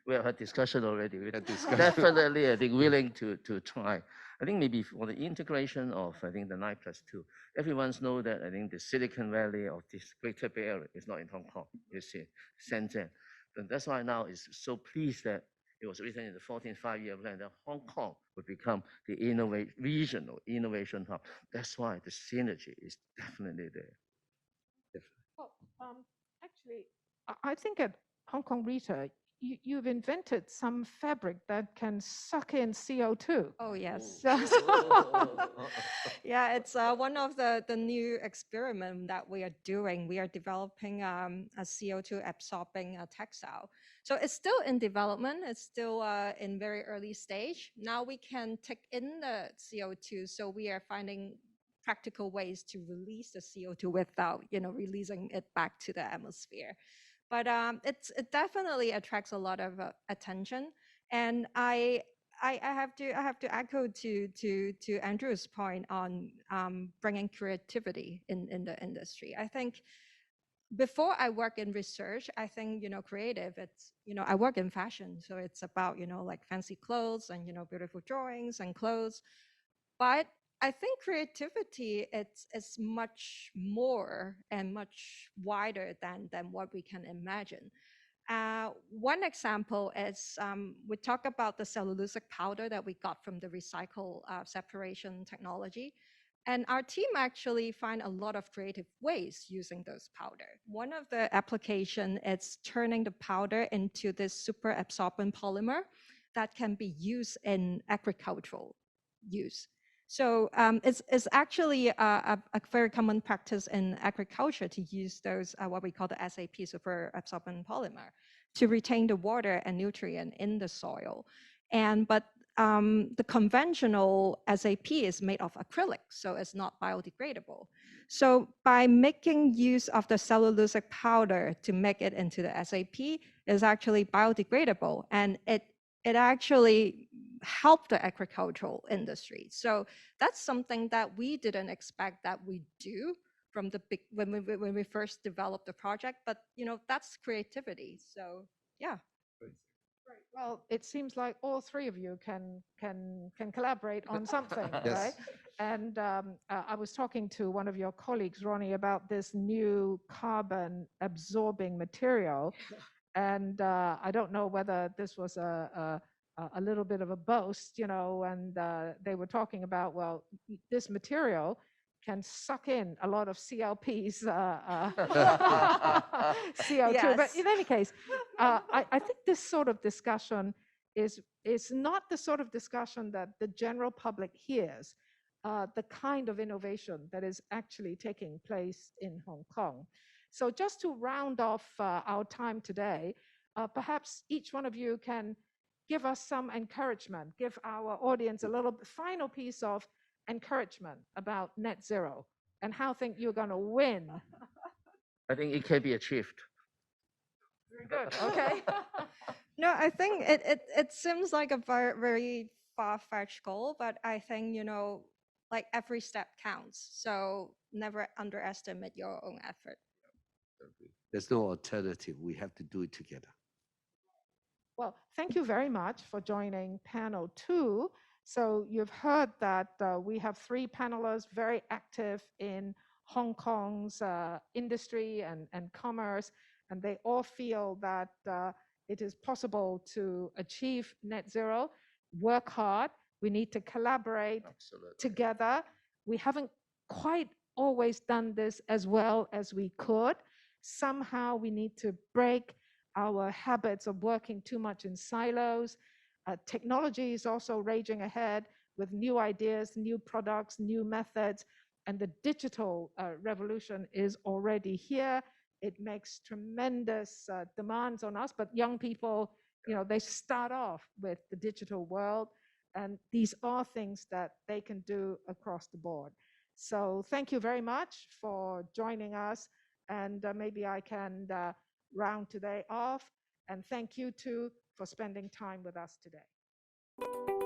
We have had discussion already. We're definitely, I think, willing to try. I think maybe for the integration of, I think, the 9+2, everyone knows that, I think, the Silicon Valley of this Greater Bay Area is not in Hong Kong, it's in Shenzhen. And that's why now it's so pleased that it was written in the 14th five-year plan that Hong Kong would become the regional innovation hub. That's why the synergy is definitely there. Well, actually, I think at Hong Kong Rita, you've invented some fabric that can suck in CO2. Oh, yes. Oh. Yeah, it's one of the new experiment that we are doing. We are developing a CO2 absorbing textile. So it's still in development. It's still in very early stage. Now we can take in the CO2. So we are finding practical ways to release the CO2 without, releasing it back to the atmosphere. But it definitely attracts a lot of attention, and I have to echo to Andrew's point on bringing creativity in the industry. I think before I work in research, I think creative. It's I work in fashion, so it's about like fancy clothes and beautiful drawings and clothes, but I think creativity it's much more and much wider than what we can imagine. One example is we talk about the cellulosic powder that we got from the recycle separation technology. And our team actually find a lot of creative ways using those powder. One of the application is turning the powder into this super absorbent polymer that can be used in agricultural use. So it's actually a very common practice in agriculture to use those, what we call the SAP, super absorbent polymer, to retain the water and nutrient in the soil. But the conventional SAP is made of acrylic, so it's not biodegradable. So by making use of the cellulosic powder to make it into the SAP is actually biodegradable, and it actually helped the agricultural industry. So that's something that we didn't expect that we do from the big when we first developed the project. But that's creativity. So yeah. Right. Well, it seems like all three of you can collaborate on something, Yes. right? And I was talking to one of your colleagues, Ronnie, about this new carbon absorbing material, and I don't know whether this was a little bit of a boast, and they were talking about, well, this material can suck in a lot of CLP's CO2. Yes. But in any case, I think this sort of discussion is not the sort of discussion that the general public hears, the kind of innovation that is actually taking place in Hong Kong. So just to round off our time today, perhaps each one of you can give us some encouragement, give our audience a little final piece of encouragement about net zero and how think you're going to win. I think it can be achieved. Very good. Okay. No, I think it seems like a very far-fetched goal, but I think, like every step counts. So never underestimate your own effort. There's no alternative. We have to do it together. Well, thank you very much for joining panel 2. So you've heard that we have 3 panelists very active in Hong Kong's industry and commerce, and they all feel that it is possible to achieve net zero, work hard. We need to collaborate together. We haven't quite always done this as well as we could. Somehow we need to break our habits of working too much in silos. Technology is also raging ahead with new ideas, new products, new methods, and the digital revolution is already here. It makes tremendous demands on us, but young people, they start off with the digital world, and these are things that they can do across the board. So thank you very much for joining us, and maybe I can round today off, and thank you too for spending time with us today.